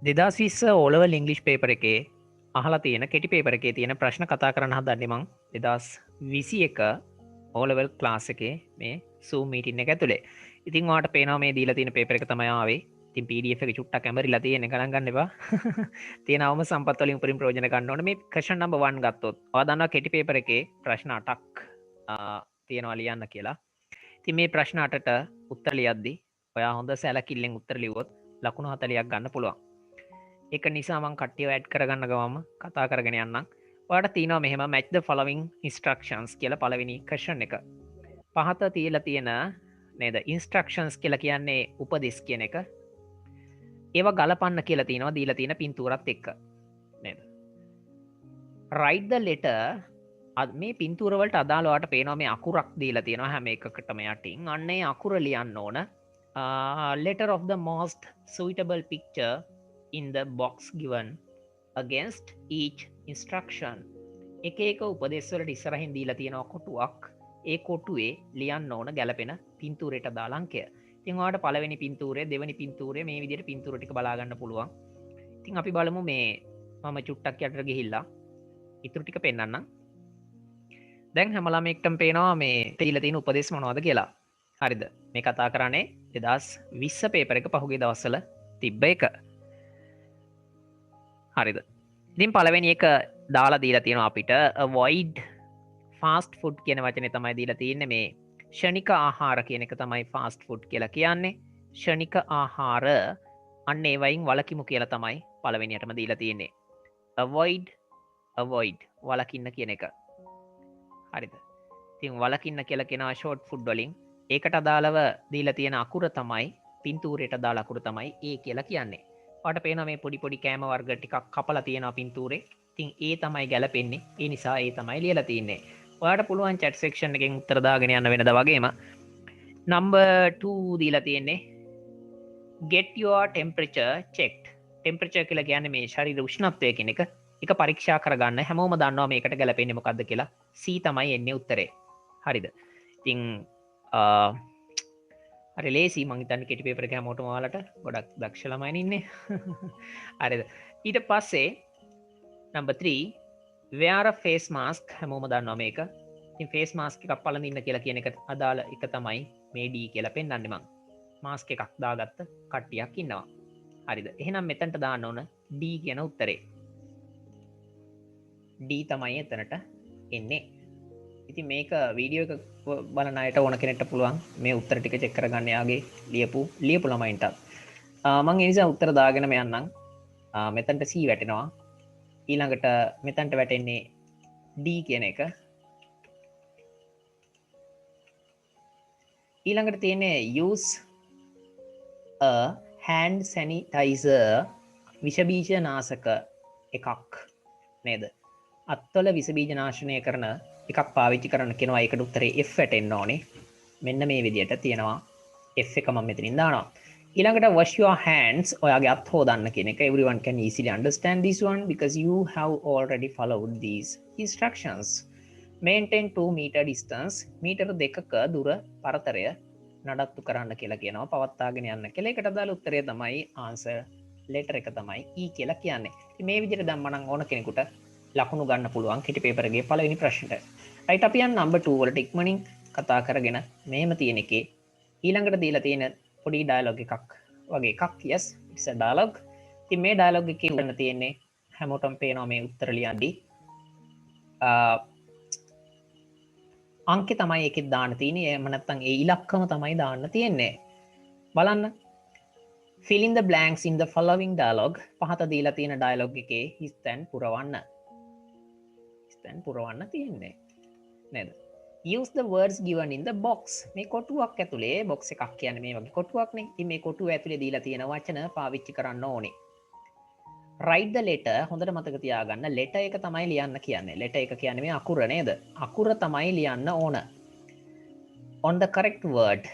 දෙදස් විස්ස ඕලවල් English paper එකේ අහලා තියෙන කෙටි පේපර එකේ තියෙන ප්‍රශ්න කතා කරන්න දන්නමං දෙදස් විසි එක ඕලවල් ක්ලාස් එකේ මේ සූ මීටින්න එක ඇතුළේ ඉතින් වාට පේනවා මේ දීලා තියෙන පේපර එක තමයාවේ තින් පඩF එක චුට්ට කැමරිලා තියෙන ගණගන්නවා තියෙනවම සම්පත්වලින් උපරින් ප්‍රෝජන ගන්නවන මේ කෂන් නම්බ වන් ගත්තොත් ආදන්න කෙටි පේපර එකේ ප්‍රශ්න අටක් තියෙනවා ලියන්න කියලා ති මේ ප්‍රශ්නාටට උත්තරලියද්දි ඔයා හොඳ සැලකිල්ලෙන් උත්තරලිවොත් ලකුණු හතලයක් ගන්න පුළුවන් එක නිසාමං කට්ටිය ඇඩ් කරගන්න ගවම කතා කරගෙන යන්න වාට තියනවා මෙහෙම මැච්ද ෆලවිං ඉස්ට්‍රක්ෂන්ස් කියල පලවෙනි කෂන් එක පහත තියල තියෙන නේද ඉන්ස්ට්‍රක්ෂන්ස් කියල කියන්නේ උපදෙස් කියන එක ඒව ගලපන්න කියල තිනවා දීල තියෙන පින්තුරත් එක්ක නේද රයිඩ්ද ලෙට මේ පින්තුරවලට අදාලවාට පේනවා මේ අකුරක් දීලා තියෙනවා හැම එකකටම යටින් අන්නේ අකුර ලියන්න ඕන letter of the most suitable picture in the box given against each instruction එක එක උපදෙස්වලට ඉස්සරහින් දීලා තියෙනවා කොටුවක් ඒ කොටුවේ ලියන්න ඕන ගැලපෙන පින්තූරයට දාලංකය තිංවාට පලවෙනි පින්තූරේ දෙවනි පින්තූරේ මේ විදියට පින්තූරටික බලාගන්න පුළුවන් ඉතින් අපි බලමු මේ මම චුට්ටක් යටට ගිහිල්ලා ඉතුරු ටික පෙන්වන්නම් දැන් හැමලාමෙක්ටම පේනවා මේ තීල තියෙන උපදෙස් මොනවද කියලා හරිද මේ කතා කරන්නේ 2020 පේපර් එක පහුගිය දවස්වල තිබ්බ එක හරිද ඉතින් පළවෙනි එක දාලා දීලා තියෙනවා අපිට avoid fast food කියන වචනේ තමයි දීලා තියෙන්නේ මේ ෂණික ආහාර කියන එක තමයි fast food කියලා කියන්නේ ෂණික ආහාර අන්න ඒ වයින් වළකිමු කියලා තමයි පළවෙනියටම දීලා තියෙන්නේ avoid වළකින්න කියන එක හරිද ඉතින් වළකින්න කියලා කියනවා short food වලින් ඒකට අදාළව දීලා තියෙන අකුර තමයි පින්තූරයට අදාළ අකුර තමයි ඒ කියලා කියන්නේ වාට පේනවා මේ පොඩි පොඩි කෑම වර්ග ටිකක් කපලා තියෙනවා පින්තූරේ ඉතින් ඒ තමයි ගැලපෙන්නේ ඒ නිසා ඒ තමයි ලියලා තියෙන්නේ ඔයාට පුළුවන් chat section එකෙන් උත්තර දාගෙන යන්න වෙනද වගේම number 2 දීලා තියෙන්නේ get your temperature checked temperature කියලා කියන්නේ මේ ශරීර උෂ්ණත්වය කියන එක පරීක්ෂා කරගන්න හැමෝම දන්නවා මේකට ගැලපෙන්නේ මොකද්ද කියලා C තමයි එන්නේ උත්තරේ හරිද ඉතින් හරි ලේසි මං හිතන්නේ කෙටි පේපර් එක හැමෝටම ඔයාලට ගොඩක් දක්ෂ ළමයින් ඉන්නේ හරිද ඊට පස්සේ number 3 wear a face mask හැමෝම දන්නවා මේක ඉතින් face mask එකක් පළඳින්න කියලා කියන එක අදාළ එක තමයි මේ D කියලා පෙන්වන්නේ මං මාස්ක් එකක් දාගත්ත කට්ටියක් ඉන්නවා හරිද එහෙනම් මෙතනට දාන්න ඕන D කියන උත්තරේ D තමයි එතනට එන්නේ ඉතින් මේක වීඩියෝ එක බලන අයට ඕන කෙනෙක්ට පුළුවන් මේ උත්තර ටික චෙක් කරගන්න යාගේ ලියපු ළමයින්ට මම ඒ නිසා උත්තර දාගෙනම යන්නම් මෙතනට C වැටෙනවා ඊළඟට මෙතනට වැටෙන්නේ D කියන එක ඊළඟට තියෙන්නේ use a hand sanitizer විෂ බීජ නාශක එකක් නේද අත්වල විස බීජ නාශනය කරන එකක් පාවිච්චි කරන්න කෙනවා එකට උත්තරේ F වැටෙන්න ඕනේ මෙන්න මේ විදිහට තියෙනවා F එක මම මෙතනින් දානවා ඊළඟට wash your hands ඔයාගේ අත් හොදන්න කියන එක everyone can easily understand this one because you have already followed these instructions maintain 2 meter distance මීටර 2ක දුර පරතරය නඩත්තු කරන්න කියලා කියනවා පවත්වාගෙන යන්න කියලා ඒකට අදාළ උත්තරය තමයි answer letter එක තමයි E කියලා කියන්නේ ඉතින් මේ විදිහට දැම්මනම් ඕන කෙනෙකුට ලකුණු ගන්න පුළුවන් කෙටි පේපර් එකේ පළවෙනි ප්‍රශ්නට. රයිට් අපි යන්න නම්බර් 2 වලට ඉක්මනින් කතා කරගෙන මෙහෙම තියෙන එකේ ඊළඟට දීලා තියෙන පොඩි ඩයලොග් එකක් වගේ එකක් yes it's a dialogue. ඉතින් මේ ඩයලොග් එකේ උඩ තියෙන්නේ හැමෝටම පේනවා මේ උත්තර ලියන්නේ. අංකේ තමයි එකෙත් දාන්න තියෙන්නේ. එහෙම නැත්නම් ඒ ඉලක්කම තමයි දාන්න තියෙන්නේ. බලන්න. Fill in the blanks in the following dialogue. පහත දීලා තියෙන ඩයලොග් එකේ හිස්තැන් පුරවන්න. පුරවන්න තියෙන්නේ නේද use the words given in the box මේ කොටුවක් ඇතුලේ box එකක් කියන්නේ මේ වගේ කොටුවක් නේ ඉතින් මේ කොටුව ඇතුලේ දීලා තියෙන වචන පාවිච්චි කරන්න ඕනේ write the letter හොඳට මතක තියාගන්න letter එක තමයි ලියන්න කියන්නේ letter එක කියන්නේ මේ අකුර නේද අකුර තමයි ලියන්න ඕන on the correct word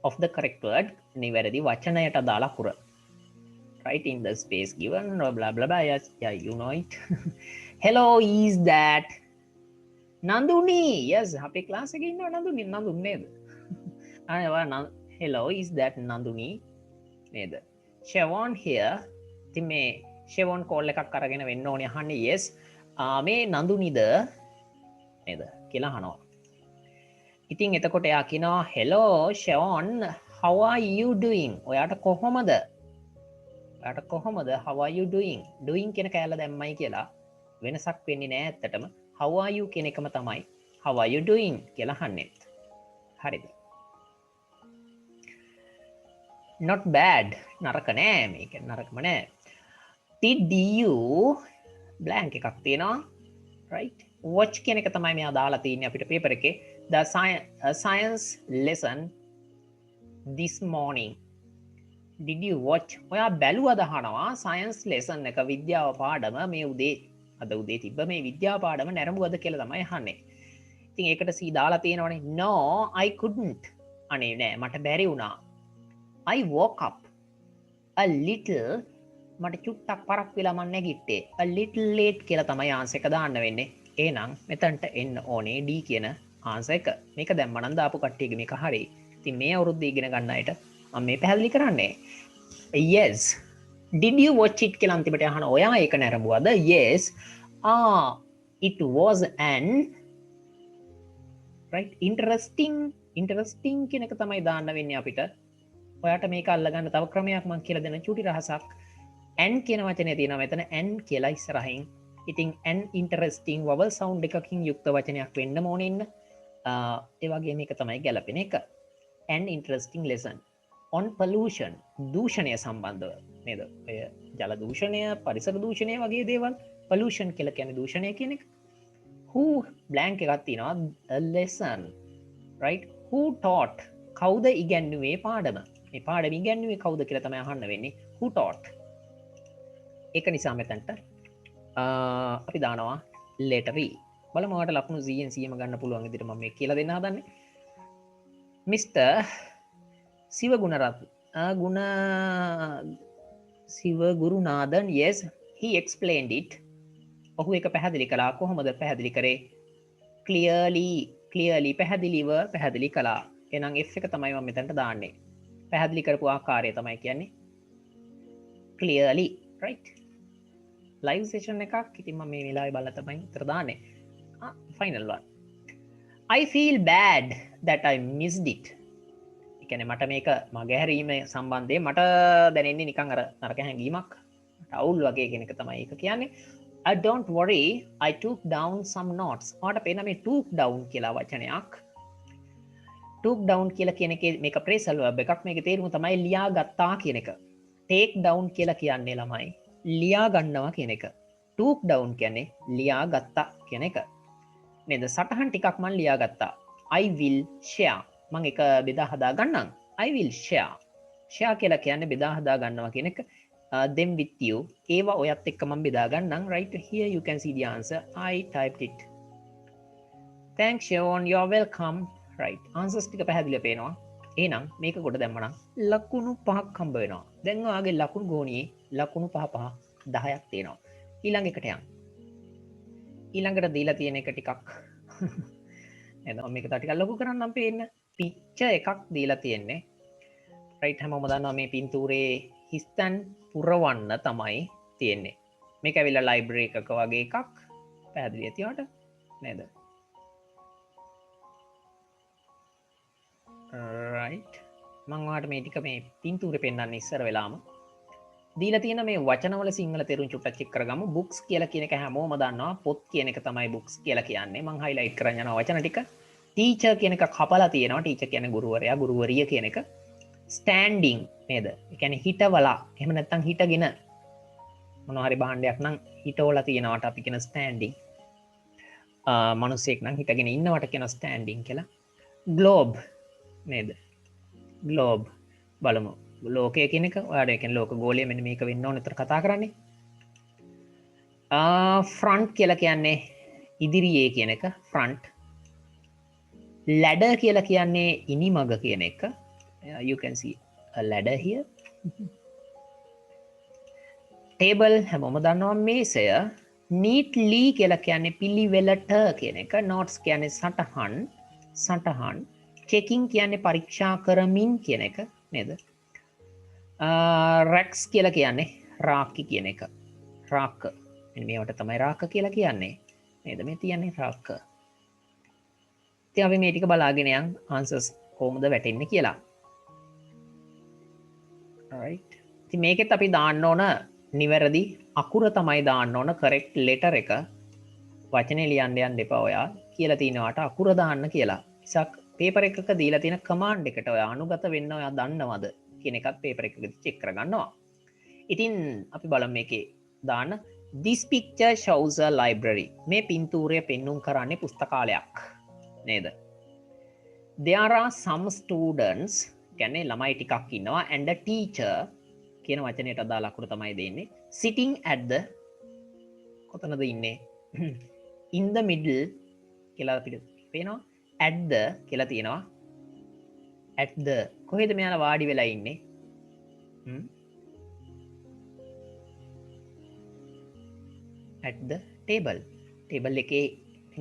of the correct word නිවැරදි වචනයට අදාළ අකුර right in the space given blah blah blah yes yeah you know it hello is that Nanduni yes අපේ ක්ලාස් එකේ ඉන්නවා නන්දුනි නන්දුන් නේද hello is that Nanduni නේද Siobhan here ඉතින් මේ ෂෙවොන් කෝල් එකක් අරගෙන වෙන්න ඕනේ අහන්නේ yes මේ නඳුනිද නේද කියලා අහනවා. ඉතින් එතකොට එයා කියනවා hello ෂෙවොන් how are you doing? ඔයාට කොහොමද? ඔයාට කොහොමද? how are you doing? doing කියන කෑල්ල දැම්මයි කියලා වෙනසක් වෙන්නේ නැහැ ඇත්තටම. how are you කියන එකම තමයි how are you doing කියලා අහන්නේ. හරිද? not bad නරක නෑ මේක නරකම නෑ. did you blank එකක් තියෙනවා right watch කියන එක තමයි මෙයා දාලා තියෙන්නේ අපිට පේපර් එකේ the science lesson this morning did you watch ඔයා බැලුවද අහනවා science lesson එක විද්‍යාව පාඩම මේ උදේ අද උදේ තිබ්බ මේ විද්‍යාව පාඩම නැරඹුවද කියලා තමයි අහන්නේ. ඉතින් ඒකට C දාලා තියෙනවනේ no I couldn't අනේ නෑ මට බැරි වුණා. I woke up a little මට චුට්ටක් පරක් වෙලා මම නැගිට්ටේ a little late කියලා තමයි ආන්සර් එක දාන්න වෙන්නේ. එහෙනම් මෙතනට එන්න ඕනේ D කියන ආන්සර් එක. මේක දැන් මනම් දාපු කට්ටියගේ මේක හරි. ඉතින් මේ අවුරුද්ද ඉගෙන ගන්න අයට මම මේ පැහැදිලි කරන්නේ. yes did you watch it කියලා අන්තිමට අහන ඔයා ඒක නරඹුවද? yes it was an right interesting කියන එක තමයි දාන්න වෙන්නේ අපිට. ඔයාට මේක අල්ලගන්න තව ක්‍රමයක් මම කියලා දෙන්න චූටි රහසක්. n කියන වචනේ තියෙනවා මෙතන n කියලා ඉස්සරහින්. ඉතින් n interesting vowel sound එකකින් යුක්ත වචනයක් වෙන්න ඕනේ ඉන්න. ඒ වගේ මේක තමයි ගැලපෙන එක. an interesting lesson on pollution දූෂණය සම්බන්ධව නේද? ඔය ජල දූෂණය, පරිසර දූෂණය වගේ දේවල් pollution කියලා කියන්නේ දූෂණය කියන එක. who blank එකක් තියෙනවා a lesson right who taught කවුද ඉගැන්නුවේ පාඩම? මේ පාඩම ඉගැන්නුවේ කවුද කියලා තමයි අහන්න වෙන්නේ. who taught ඒක නිසා මෙතනට අපි දානවා letter E. බලමු ඔයාලට ලකුණු 100ම ගන්න පුළුවන් විදිහට මම මේ කියලා දෙන්න හදන්නේ. Mr. Siva Gurunadan yes he explained it. ඔහු ඒක පැහැදිලි කළා. කොහොමද පැහැදිලි කරේ? clearly පැහැදිලිව පැහැදිලි කළා. එහෙනම් F එක තමයි මම මෙතනට දාන්නේ. පැහැදිලි කරපු ආකාරය තමයි කියන්නේ clearly right live session එකක්. ඉතින් මම මේ වෙලාවේ බලලා තමයි උත්තර දාන්නේ. final one I feel bad that I missed it. ඒ කියන්නේ මට මේක මගහැරීම සම්බන්ධයෙන් මට දැනෙන්නේ නිකන් අර නරක හැඟීමක් අවුල් වගේ කියන එක තමයි ඒක කියන්නේ. I don't worry I took down some notes. ඔයාලට පේන මේ took down කියලා වචනයක්. took down කියලා කියන එකේ මේක phrasal verb එකක්. මේකේ තේරුම තමයි ලියා ගත්තා කියන එක. take down කියලා කියන්නේ ළමයි ලියා ගන්නවා කියන එක. took down කියන්නේ ලියා ගත්තා කියන එක. නේද? සටහන් ටිකක් මම ලියා ගත්තා. I will share. මම එක බෙදා හදා ගන්නම්. I will share. share කියලා කියන්නේ බෙදා හදා ගන්නවා කියන එක. them with you. ඒවා ඔයත් එක්ක මම බෙදා ගන්නම්. right here you can see the answer. I typed it. Thanks Sean. You're welcome. right. answers ටික පැහැදිලිව පේනවා. එහෙනම් මේක කොට දැම්මනම් ලකුණු 5ක් හම්බ වෙනවා. දැන් ඔයාගේ ලකුණු ගෝණියේ ලකුණු 5 10ක් තියෙනවා. ඊළඟ එකට යන්න. ඊළඟට දීලා තියෙන එක ටිකක් නේද? මම මේක තව ටිකක් ලොකු කරන්නම් පේන්න. පික්චර් එකක් දීලා තියෙන්නේ. රයිට් හැමෝම දන්නවා මේ පින්තූරේ හිස්තන් පුරවන්න තමයි තියෙන්නේ. මේක ඇවිල්ලා ලයිබ්‍රරි එකක වගේ එකක්. පැහැදිලි ඇති ඔයාලට නේද? right මම ඔයාලට මේ ටික මේ පින්තූරේ පෙන්වන්න ඉස්සර වෙලාම දීලා තියෙන මේ වචනවල සිංහල තේරුම් චුට්ටක් චෙක් කරගමු. books කියලා කියන එක හැමෝම දන්නවා. පොත් කියන එක තමයි books කියලා කියන්නේ. මම highlight කරන් යනවා වචන ටික. teacher කියන එක කපලා තියෙනවා. teacher කියන්නේ ගුරුවරයා, ගුරුවරිය කියන එක. standing නේද? ඒ කියන්නේ හිටවලා. එහෙම නැත්නම් හිටගෙන මොනවා හරි භාණ්ඩයක් නම් හිටවලා තියෙනවට අපි කියන standing. මිනිස්සෙක් නම් හිටගෙන ඉන්නවට කියන standing කියලා. globe නේද? globe බලමු. ලෝකය කියන එක ඔයාලට කියන්නේ ලෝක ගෝලය මෙන්න මේක වෙන්න ඕන විතර කතා කරන්නේ. front කියලා කියන්නේ ඉදිරියේ කියන එක front. ladder කියලා කියන්නේ ඉනිමග කියන එක. You can see a ladder here. table හැමෝම දන්නවා මේසය. neatly කියලා කියන්නේ පිළිවෙලට කියන එක. notes කියන්නේ සටහන්. checking කියන්නේ පරීක්ෂා කරමින් කියන එක නේද? රැක්ස් කියලා කියන්නේ රාක්කි කියන එක. රාක්ක. මෙන්න මේවට තමයි රාක්ක කියලා කියන්නේ. නේද? මේ තියන්නේ රාක්ක. ඉතින් අපි මේ ටික බලාගෙන යන් ආන්සර්ස් කොහොමද වැටෙන්නේ කියලා. right. ඉතින් මේකෙත් අපි දාන්න ඕන නිවැරදි අකුර තමයි දාන්න ඕන correct letter එක. වචනේ ලියන්න යන්න එපා ඔයා. කියලා තිනවාට අකුර දාන්න කියලා. ඉසක් පේපර් එකක දීලා තියෙන කමාන්ඩ් එකට ඔයා අනුගත වෙන්න ඔයා දන්නවද කියන එකත් පේපර් එකකදී චෙක් කරගන්නවා. ඉතින් අපි බලමු මේකේ දාන්න this picture shows a library. මේ පින්තූරය පෙන්눔 කරන්නේ පුස්තකාලයක්. නේද? there are some students කියන්නේ ළමයි ටිකක් ඉන්නවා and a teacher කියන වචනයට අදාළ අකුර තමයි දෙන්නේ sitting at the කොතනද ඉන්නේ in the middle කියලා අපිට පේනවා at the කියලා තියෙනවා at the කොහෙද මෙයාලා වාඩි වෙලා ඉන්නේ at the table එකේ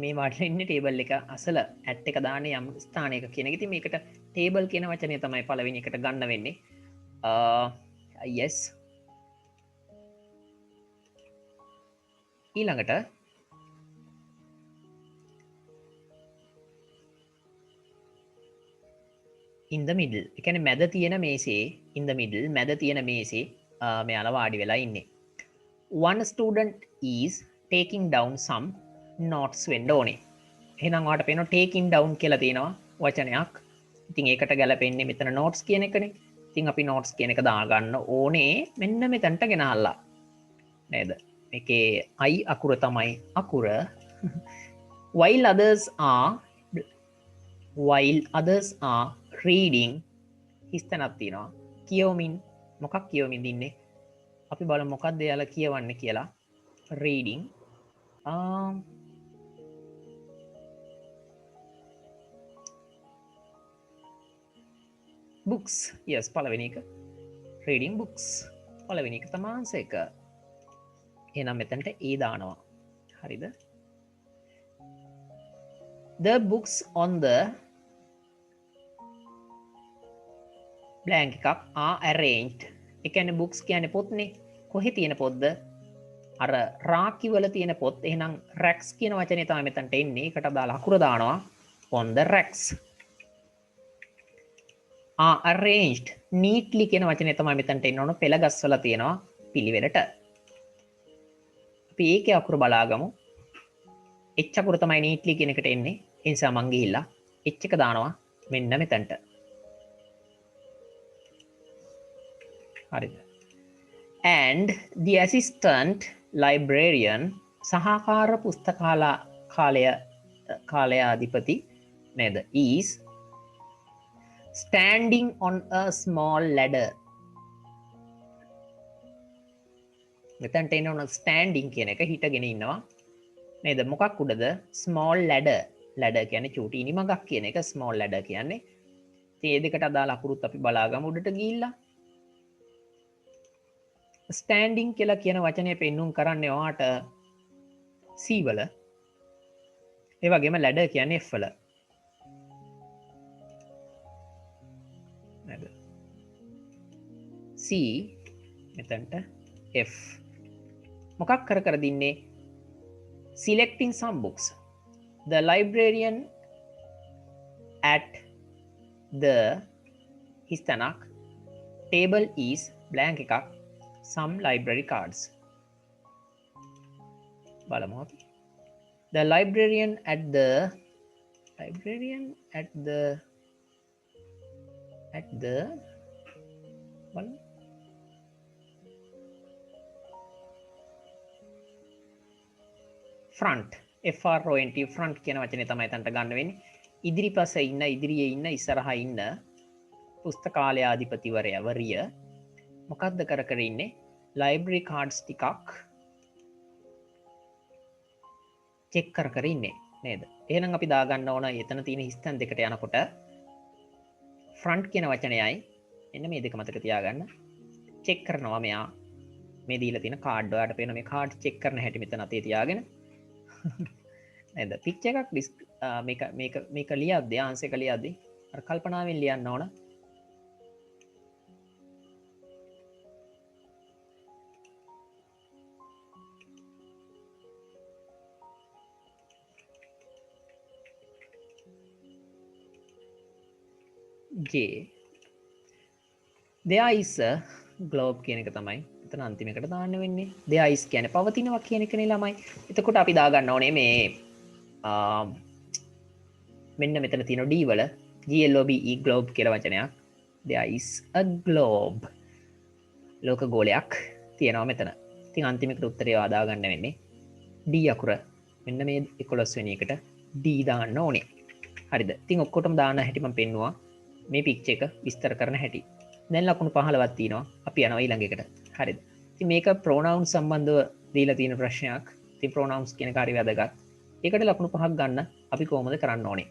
මේ වාඩිලා ඉන්නේ ටේබල් එක අසල ඇට් එක දාන්නේ යම් ස්ථානයක කියන එක. ඉතින් මේකට ටේබල් කියන වචනය තමයි පළවෙනි එකට ගන්න වෙන්නේ. yes. ඊළඟට in the middle. ඒ කියන්නේ මැද තියෙන මේසේ in the middle මැද තියෙන මේසේ මෙයාලා වාඩි වෙලා ඉන්නේ. one student is taking down some notes වෙන්න ඕනේ. එහෙනම් ඔයාලට පේනවා taking down කියලා තියෙනවා වචනයක්. ඉතින් ඒකට ගැලපෙන්නේ මෙතන notes කියන එකනේ. ඉතින් අපි notes කියන එක දාගන්න ඕනේ මෙන්න මෙතනට ගෙනහල්ලා. නේද? මේකේ I අකුර තමයි අකුර. while others are reading හිස්තනක් තියෙනවා. කියවමින් මොකක් කියවමින් ඉන්නේ? අපි බලමු මොකක්ද එයාලා කියවන්නේ කියලා. reading books. yes, පළවෙනි එක reading books. පළවෙනි එක තමයි ආන්සර් එක. එහෙනම් මෙතනට A දානවා. හරිද? the books on the blank එකක් are arranged. ඒ කියන්නේ books කියන්නේ පොත්නේ. කොහේ තියෙන පොත්ද? අර රාක්කි වල තියෙන පොත්. එහෙනම් racks කියන වචනේ තමයි මෙතනට එන්නේ. ඒකට දාලා අකුර දානවා on the racks. arranged neatly කියන වචනේ තමයි මෙතනට එන්න ඕන. පෙළ ගස්වලා තියෙනවා පිළිවෙලට. අපි ඒකේ අකුර බලාගමු. h අකුර තමයි neatly කියන එකට එන්නේ. ඒ නිසා මං ගිහිල්ලා h එක දානවා මෙන්න මෙතනට. හරිද? and the assistant librarian සහකාර පුස්තකාලයාධිපති නේද is standing on a small ladder. මෙතනට එන්න ඕන standing කියන එක හිටගෙන ඉන්නවා නේද? මොකක් උඩද? small ladder. ladder කියන්නේ චූටි ඉනිමගක් කියන එක small ladder කියන්නේ. ඉතින් මේ දෙකට අදාළ අකුරුත් අපි බලාගමු උඩට ගිහිල්ලා. standing කියලා කියන වචනය පෙන්눔 කරන්නේ ඔයාට C වල. ඒ වගේම ladder කියන්නේ F වල. නේද? C මෙතනට F. මොකක් කර දින්නේ? selecting some books. The librarian at the හිස්තනක් table is blank එකක් some library cards. බලමු අපි. The librarian at the බලමු. front front front කියන වචනේ තමයි එතනට ගන්න වෙන්නේ. ඉදිරිපස ඉන්න, ඉදිරියේ ඉන්න, ඉස්සරහා ඉන්න පුස්තකාලයාධිපතිවරයා මොකක්ද කර ඉන්නේ? library cards ටිකක් චෙක් කර ඉන්නේ නේද? එහෙනම් අපි දාගන්න ඕන එතන තියෙන හිස්තැන් දෙකට යනකොට front කියන වචනයයි එන්න මේ දෙක මතක තියාගන්න. චෙක් කරනවා මෙයා මේ දීලා තියෙන කාඩ් ඔයාලට පේන මේ කාඩ් චෙක් කරන හැටි මෙතන අතේ තියාගෙන නේද? පික්චර් එකක් මේක ලියද්දී ආන්සර් එක ලියද්දී අර කල්පනාවෙන් ලියන්න ඕන. J. There is a globe කියන එක තමයි එතන අන්තිමකට දාන්න වෙන්නේ. there is කියන්නේ පවතිනවා කියන එකනේ ළමයි. එතකොට අපි දාගන්න ඕනේ මේ මෙන්න මෙතන තියෙන D වල GLOBE globe කියලා වචනයක්. there is a globe. ලෝක ගෝලයක් තියෙනවා මෙතන. ඉතින් අන්තිමකට උත්තරය ආදා ගන්න වෙන්නේ D අකුර. මෙන්න මේ 11 වෙනි එකට D දාන්න ඕනේ. හරිද? ඉතින් ඔක්කොටම දාන්න හැටි මම පෙන්නුවා. මේ පික්චර් එක විස්තර කරන හැටි. දැන් ලකුණු 15ක් තියෙනවා. අපි යනවා ඊළඟ එකට. හරිද? ඉතින් මේක pronoun සම්බන්ධව දීලා තියෙන ප්‍රශ්නයක්. ඉතින් pronouns කියන කාර්යය වැදගත්. ඒකට ලකුණු 5ක් ගන්න අපි කොහොමද කරන්න ඕනේ?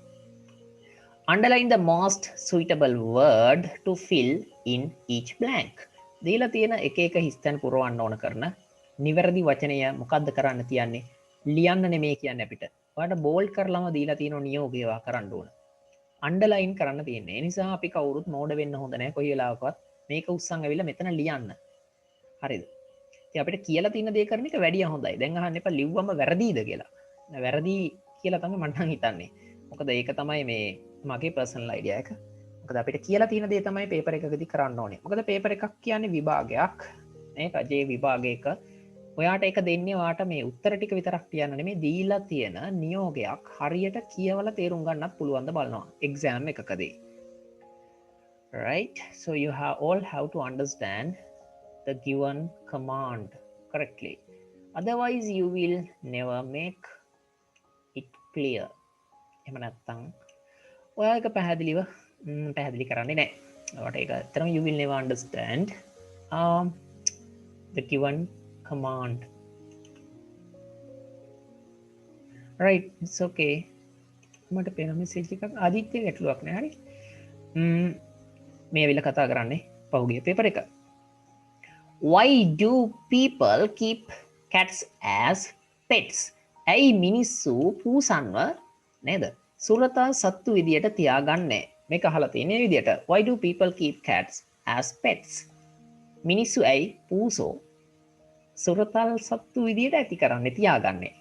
Underline the most suitable word to fill in each blank. දීලා තියෙන එක එක හිස්තැන් පුරවන්න ඕන කරන නිවැරදි වචනය මොකද්ද කරන්න තියන්නේ? ලියන්න නෙමෙයි කියන්නේ අපිට. ඔයාලට බෝල්ඩ් කරලාම දීලා තියෙන නියෝගය කරන්න ඕන. අන්ඩර්ලයින් කරන්න තියෙන්නේ. ඒ නිසා අපි කවුරුත් මෝඩ වෙන්න හොඳ නැහැ. කොයි වෙලාවකවත් මේක උස්සන් ඇවිල්ලා මෙතන ලියන්න. හරිද? ඉතින් අපිට කියලා තියෙන දේ කරන එක වැඩිය හොඳයි. දැන් අහන්න එපා ලිව්වම වැරදිද කියලා. වැරදි කියලා තමයි මට නම් හිතන්නේ. මොකද ඒක තමයි මේ මගේ පර්සනල් අයිඩියා එක. මොකද අපිට කියලා තියෙන දේ තමයි පේපර් එකකදී කරන්න ඕනේ. මොකද පේපර් එකක් කියන්නේ විභාගයක්. මේක ජේ විභාගයක ඔයාට එක දෙන්නේ ඔයාට මේ උත්තර ටික විතරක් කියන්න නෙමෙයි දීලා තියෙන නියෝගයක් හරියට කියවලා තේරුම් ගන්නත් පුළුවන් ද බලනවා exam එකකදී. Right? So you all have to understand the given command correctly. Otherwise you will never make it clear. එහෙම නැත්තම් ඔයා එක පැහැදිලි කරන්නේ නැහැ. ඔයාට ඒක ඇත්තටම you will never understand the given command. Right, it's okay. මට පේන මෙසේජ් එකක් ආදිත්‍ය ගැටලුවක් නෑ හරි. මේ ඇවිල්ලා කතා කරන්නේ පහුගිය පේපර් එක. Why do people keep cats as pets? ඇයි මිනිස්සු පූසන්ව නේද? සුරතා සත්තු විදියට තියාගන්නේ. මේක අහලා තියෙන විදියට. Why do people keep cats as pets? මිනිස්සු ඇයි පූසෝ සුරතල් සත්තු විදියට ඇති කරන්නේ තියාගන්නේ.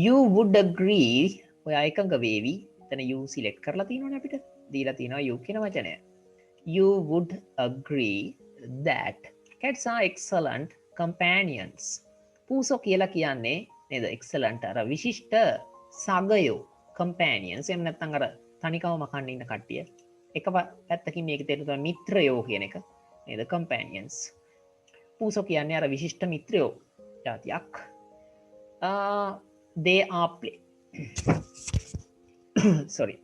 You would agree ඔයා එකඟ වේවි. එතන you select කරලා තියෙනවනේ අපිට. දීලා තියෙනවා you කියන වචනය. You would agree that cats are excellent companions. පූසෝ කියලා කියන්නේ නේද excellent අර විශිෂ්ට සගයෝ companions එහෙම නැත්නම් අර තනිකවම කන්න ඉන්න කට්ටිය. එක පැත්තකින් මේක තේරුම් මිත්‍රයෝ කියන එක නේද companions. පූසෝ කියන්නේ අර විශිෂ්ට මිත්‍රයෝ ජාතියක්. They are play sorry.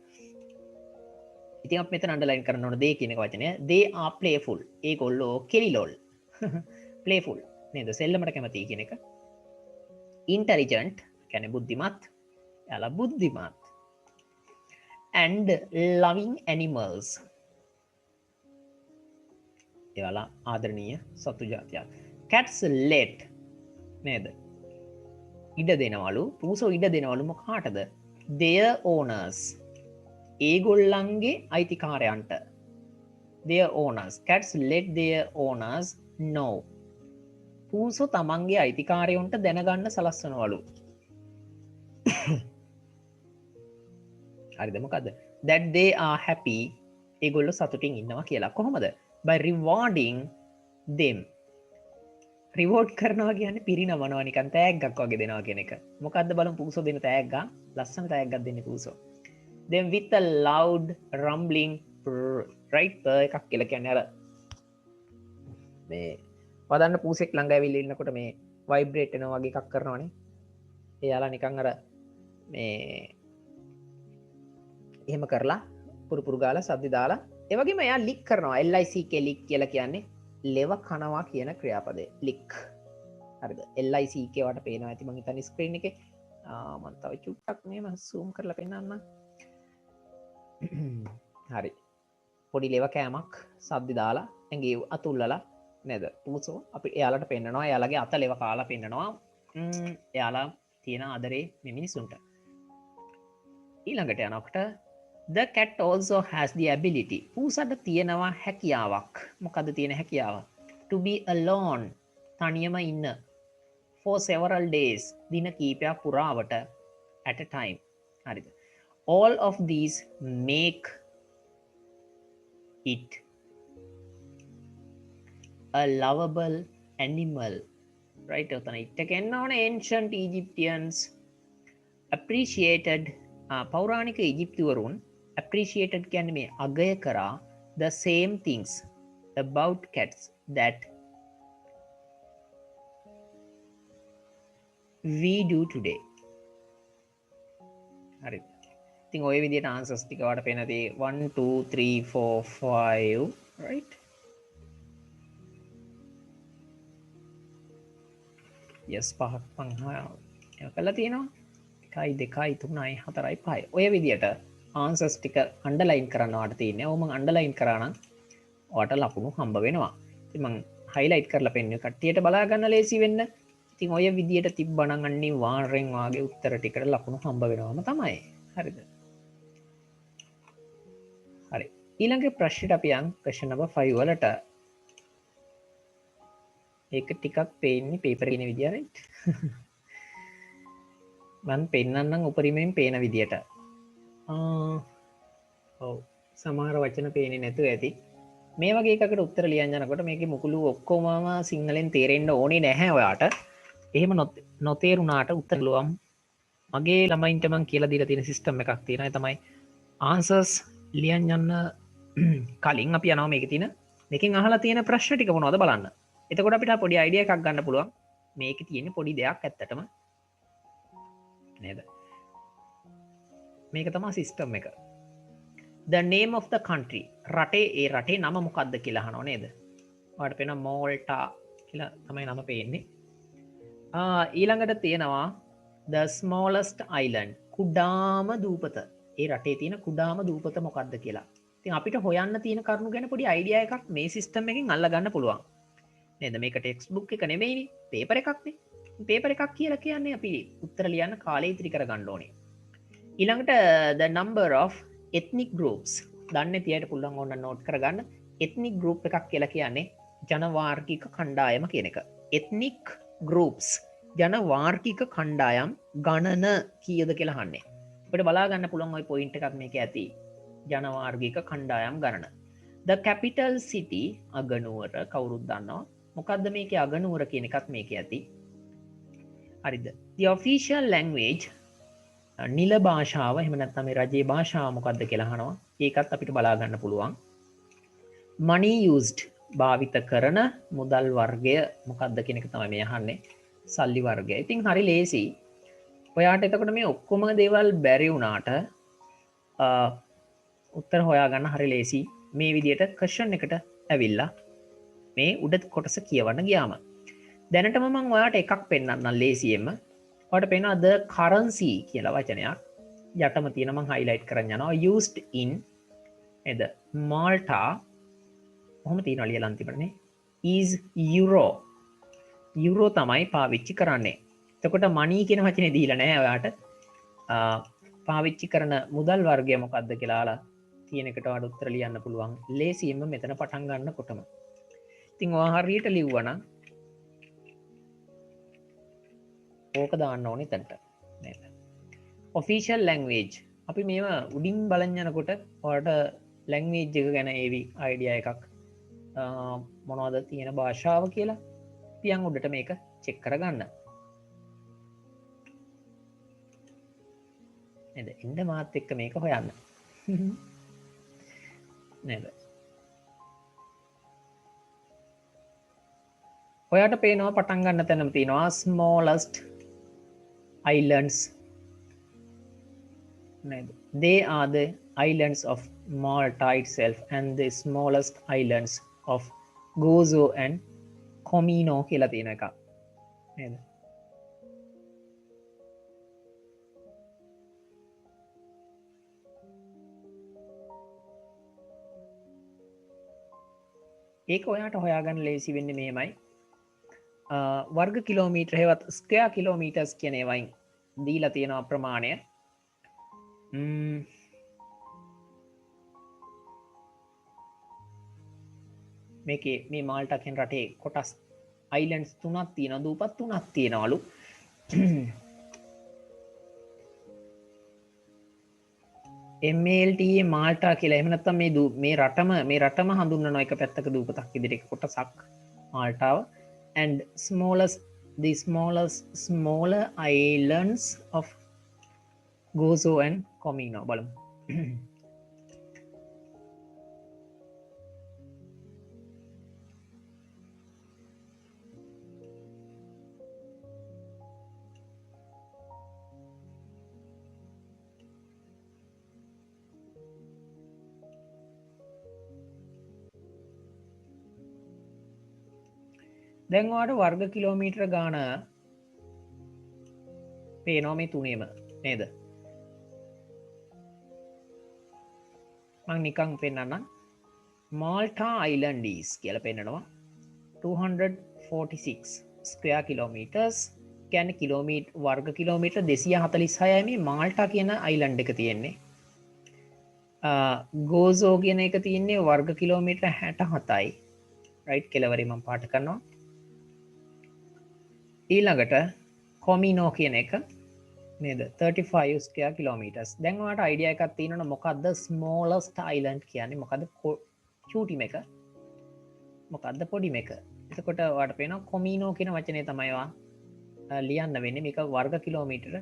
ඉතින් අපි මෙතන අන්ඩර්ලයින් කරන්න ඕන they කියන වචනය they are playful. ඒගොල්ලෝ කෙලිලොල්. playful නේද? සෙල්ලමට කැමති කියන එක. intelligent කියන්නේ බුද්ධිමත්. එයාලා බුද්ධිමත්. and loving animals. එයාලා ආදරණීය සතු ජාතියක්. cats let නේද? ඉඩ දෙනවලු පූසෝ ඉඩ දෙනවලු මොකාටද? their owners. ඒගොල්ලන්ගේ අයිතිකාරයන්ට. their owners. cats let their owners know. පූසෝ තමන්ගේ අයිතිකාරයොන්ට දැනගන්න සලස්වනවලු. හරිද මොකද්ද? that they are happy. ඒගොල්ලෝ සතුටින් ඉන්නවා කියලා. කොහොමද? by rewarding them. රිවෝඩ් කරනවා කියන්නේ පිරිනමනවා නිකන් තෑග්ගක් වගේ දෙනවා කියන එක. මොකද්ද බලමු පූසෝ දෙන තෑග්ග? ලස්සන තෑග්ගක් දෙන්නේ පූසෝ. then with a loud rumbling purr. right එකක් කියලා කියන්නේ අර මේ වදන්න පූසෙක් ළඟ ඇවිල්ලා ඉන්නකොට මේ වයිබ්‍රේට් වෙනවා වගේ එකක් කරනවනේ. එයාලා නිකන් අර මේ එහෙම කරලා පුරුපුරු ගාලා සද්ද දාලා ඒ වගේම එයා ලික් කරනවා. LICK ලික් කියලා කියන්නේ ලෙව කනවා කියන ක්‍රියාපදය ලික්. හරිද? LICK වට පේනවා ඇති මං හිතන්නේ ස්ක්‍රීන් එකේ. මම තව චුට්ටක් මෙහෙම zoom කරලා පෙන්නන්නම්. හරි. පොඩි ලෙව කෑමක් සද්ද දාලා ඇඟේ අතුල්ලලා නේද? පූසෝ අපි එයාලට පෙන්නනවා. එයාලගේ අත ලෙව කාලා පෙන්නනවා. එයාලා තියෙන ආදරේ මේ මිනිසුන්ට. ඊළඟට යනකොට the cat also has the ability. පූසට තියෙනවා හැකියාවක්. මොකද්ද තියෙන හැකියාව? to be alone. තනියම ඉන්න. for several days. දින කීපයක් පුරාවට at a time. හරිද? all of these make it a lovable animal, right? ඔතන it එක එන්න ඕන. ancient Egyptians appreciated පෞරාණික ඊජිප්තිවරුන් appreciated කියන්නේ මේ අගය කරා the same things about cats that we do today. හරි. ඉතින් ඔය විදිහට answers ටික වට පේනදී 1 2 3 4 5 right. yes පහක් මං කළා තියෙනවා. 1 2 3 4 5 ඔය විදිහට answers ටික underline කරන්න වට තියෙන්නේ. ඔව් මං underline කරා නම් ඔයාට ලකුණු හම්බ වෙනවා. ඉතින් මං highlight කරලා පෙන්නුවේ කට්ටියට බලා ගන්න ලේසි වෙන්න. ඉතින් ඔය විදිහට තිබ්බනම් අනිවාර්යෙන් වාගේ උත්තර ටිකට ලකුණු හම්බ වෙනවම තමයි. හරිද? හරි. ඊළඟ ප්‍රශ්නෙට අපි යන් question number 5 වලට. ඒක ටිකක් පේන්නේ paper එකේ ඉන විදිය right? මම පෙන්නන්නම් උපරිමයෙන් පේන විදියට. ඔව් සමහර වචන පේන්නේ නැතුව ඇති. මේ වගේ එකකට උත්තර ලියන්න යනකොට මේකේ මුකුළු ඔක්කොමම සිංහලෙන් තේරෙන්න ඕනේ නැහැ ඔයාට. එහෙම නොතේරුණාට උත්තර ලුවම් මගේ ළමයින්ට මං කියලා දීලා තියෙන සිස්ටම් එකක් තියෙනවා. ඒ තමයි answers ලියන්න යන්න කලින් අපි යනවා මේකේ තියෙන මේකෙන් අහලා තියෙන ප්‍රශ්න ටික මොනවද බලන්න. එතකොට අපිට පොඩි අයිඩියා එකක් ගන්න පුළුවන්. මේකේ තියෙන පොඩි දෙයක් ඇත්තටම නේද? මේක තමයි සිස්ටම් එක. The name of the country. රටේ ඒ රටේ නම මොකක්ද කියලා අහනවා නේද? ඔයාලට පේනවා මෝල්ටා කියලා තමයි නම පේන්නේ. ඊළඟට තියෙනවා the smallest island. කුඩාම දූපත. ඒ රටේ තියෙන කුඩාම දූපත මොකක්ද කියලා. ඉතින් අපිට හොයන්න තියෙන කරුණු ගැන පොඩි අයිඩියා එකක් මේ සිස්ටම් එකෙන් අල්ල ගන්න පුළුවන්. නේද? මේක ටෙක්ස්ට් බුක් එක නෙමෙයිනේ. පේපර් එකක්නේ. පේපර් එකක් කියලා කියන්නේ අපි උත්තර ලියන්න කාලය ඉතිරි කර ගන්න ඕනේ. ඊළඟට the number of ethnic groups. දන්නේ තියට පුළුවන් ඕන නෝට් කරගන්න. ethnic group එකක් කියලා කියන්නේ ජනවාර්ගික කණ්ඩායම කියන එක. ethnic groups ජන වාර්ගික කණ්ඩායම් ගණන කීයද කියලා අහන්නේ. අපිට බලා ගන්න පුළුවන් ওই පොයින්ට් එකක් මේකේ ඇති. ජන වාර්ගික කණ්ඩායම් ගණන. The capital city අගනුවර කවුරුත් දන්නවා. මොකද්ද මේකේ අගනුවර කියන එකත් මේකේ ඇති. හරිද? The official language නිල භාෂාව එහෙම නැත්නම් මේ රජයේ භාෂාව මොකද්ද කියලා අහනවා. ඒකත් අපිට බලා ගන්න පුළුවන්. money used භාවිත කරන මුදල් වර්ගය මොකක්ද කියන එක තමයි මේ අහන්නේ. සල්ලි වර්ගය. ඉතින් හරි ලේසි. ඔයාට එතකොට මේ ඔක්කොම දේවල් බැරි වුණාට උත්තර හොයාගන්න හරි ලේසි. මේ විදිහට question එකට ඇවිල්ලා මේ උඩ කොටස කියවන්න ගියාම. දැනටම මම ඔයාට එකක් පෙන්නන්නම් ලේසියෙන්ම. ඔයාට පේනවා the currency කියලා වචනයක්. යටම තියෙන මම highlight කරන් යනවා used in නේද? Malta කොහොම තියෙනවා ලියලා තිබුණනේ is euro. euro තමයි පාවිච්චි කරන්නේ. එතකොට money කියන වචනේ දීලා නැහැ ඔයාට. පාවිච්චි කරන මුදල් වර්ගය මොකක්ද කියලා අහලා තියෙන එකට ඔයාට උත්තර ලියන්න පුළුවන්. ලේසියෙන්ම මෙතන පටන් ගන්නකොටම. ඉතින් ඔයා හරියට ලිව්වනම් ඕක දාන්න ඕනේ එතනට. නේද? official language. අපි මේව උඩින් බලන් යනකොට ඔයාලට language එක ගැන ඒවි idea එකක් මොනවද තියෙන භාෂාව කියලා පියන් උඩට මේක චෙක් කරගන්න. නේද? ඉන්න මාත් එක්ක මේක හොයන්න. නේද? ඔයාට පේනවා පටන් ගන්න තැනම තියෙනවා smallest islands. නේද? They are the islands of Malta itself and the smallest islands of Gozo and Comino කියලා තියෙන එක. නේද? ඒක ඔයාට හොයාගන්න ලේසි වෙන්නේ මෙහෙමයි. වර්ග කිලෝමීටර හෙවත් ස්ක්වයර් කිලෝමීටර්ස් කියන ඒවායින් දීලා තියෙන ප්‍රමාණය. මේකේ මේ මාල්ටා කියන රටේ කොටස් අයිලන්ඩ්ස් 3ක් තියෙනවා, දූපත් 3ක් තියෙනවලු. MLTA මාල්ටා කියලා එහෙම නැත්නම් මේ රටම හඳුන්වන එක පැත්තක දූපතක් ඉදිරියට කොටසක් මාල්ටාව and smaller islands of Gozo and Comino බලමු. දැන් ඔයාලට වර්ග කිලෝමීටර ගාන පේනවා මේ තුනේම නේද? මම නිකන් පෙන්නන්නම්. Malta Island is කියලා පෙන්නනවා 246 ස්ක්වයර් කිලෝමීටර්ස් කියන්නේ කිලෝමීටර් වර්ග කිලෝමීටර් 246යි මේ මාල්ටා කියන අයිලන්ඩ් එක තියෙන්නේ. ගෝසෝ කියන එක තියෙන්නේ වර්ග කිලෝමීටර් 67යි. රයිට් කෙලවරේ මම පාට කරනවා. ඊළඟට කොමිනෝ කියන එක නේද 35 ස්ක්වයර් කිලෝමීටර්ස්. දැන් ඔයාලට අයිඩියා එකක් තියෙනවනේ මොකද්ද ස්මෝලස්ට් අයිලන්ඩ් කියන්නේ මොකද්ද චූටිම එක මොකද්ද පොඩිම එක. එතකොට ඔයාලට පේනවා කොමිනෝ කියන වචනේ තමයි ඔයා ලියන්න වෙන්නේ. මේක වර්ග කිලෝමීටර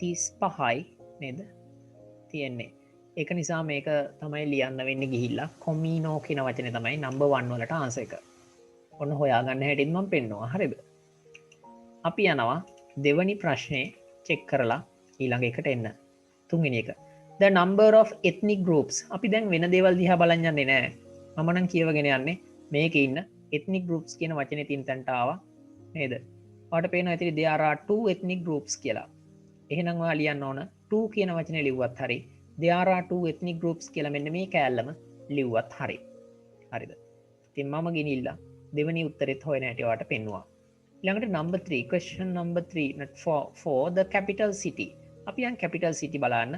35යි නේද තියෙන්නේ. ඒක නිසා මේක තමයි ලියන්න වෙන්නේ ගිහිල්ලා කොමිනෝ කියන වචනේ තමයි නම්බර් 1 වලට ආන්සර් එක. ඔන්න හොයාගන්න හැටිත් මම පෙන්නවා. හරිද? අපි යනවා දෙවනි ප්‍රශ්නේ චෙක් කරලා ඊළඟ එකට එන්න. තුන්වෙනි එක. The number of ethnic groups. අපි දැන් වෙන දේවල් දිහා බලන් යන්නේ නැහැ. මම නම් කියවගෙන යන්නේ මේකේ ඉන්න ethnic groups කියන වචනේ තියෙන තැනට ආවා නේද? ඔයාලට පේනවා ඇති there are two ethnic groups කියලා. එහෙනම් ඔයා ලියන්න ඕන 2 කියන වචනේ ලිව්වත් හරි there are two ethnic groups කියලා මෙන්න මේ කෑල්ලම ලිව්වත් හරි. හරිද? ඉතින් මම ගිනිල්ලා දෙවෙනි උත්තරෙත් හොයන හැටි ඔයාලට පෙන්නුවා. ඊළඟට number 3 question number 3 not for the capital city. අපි යන් capital city බලන්න.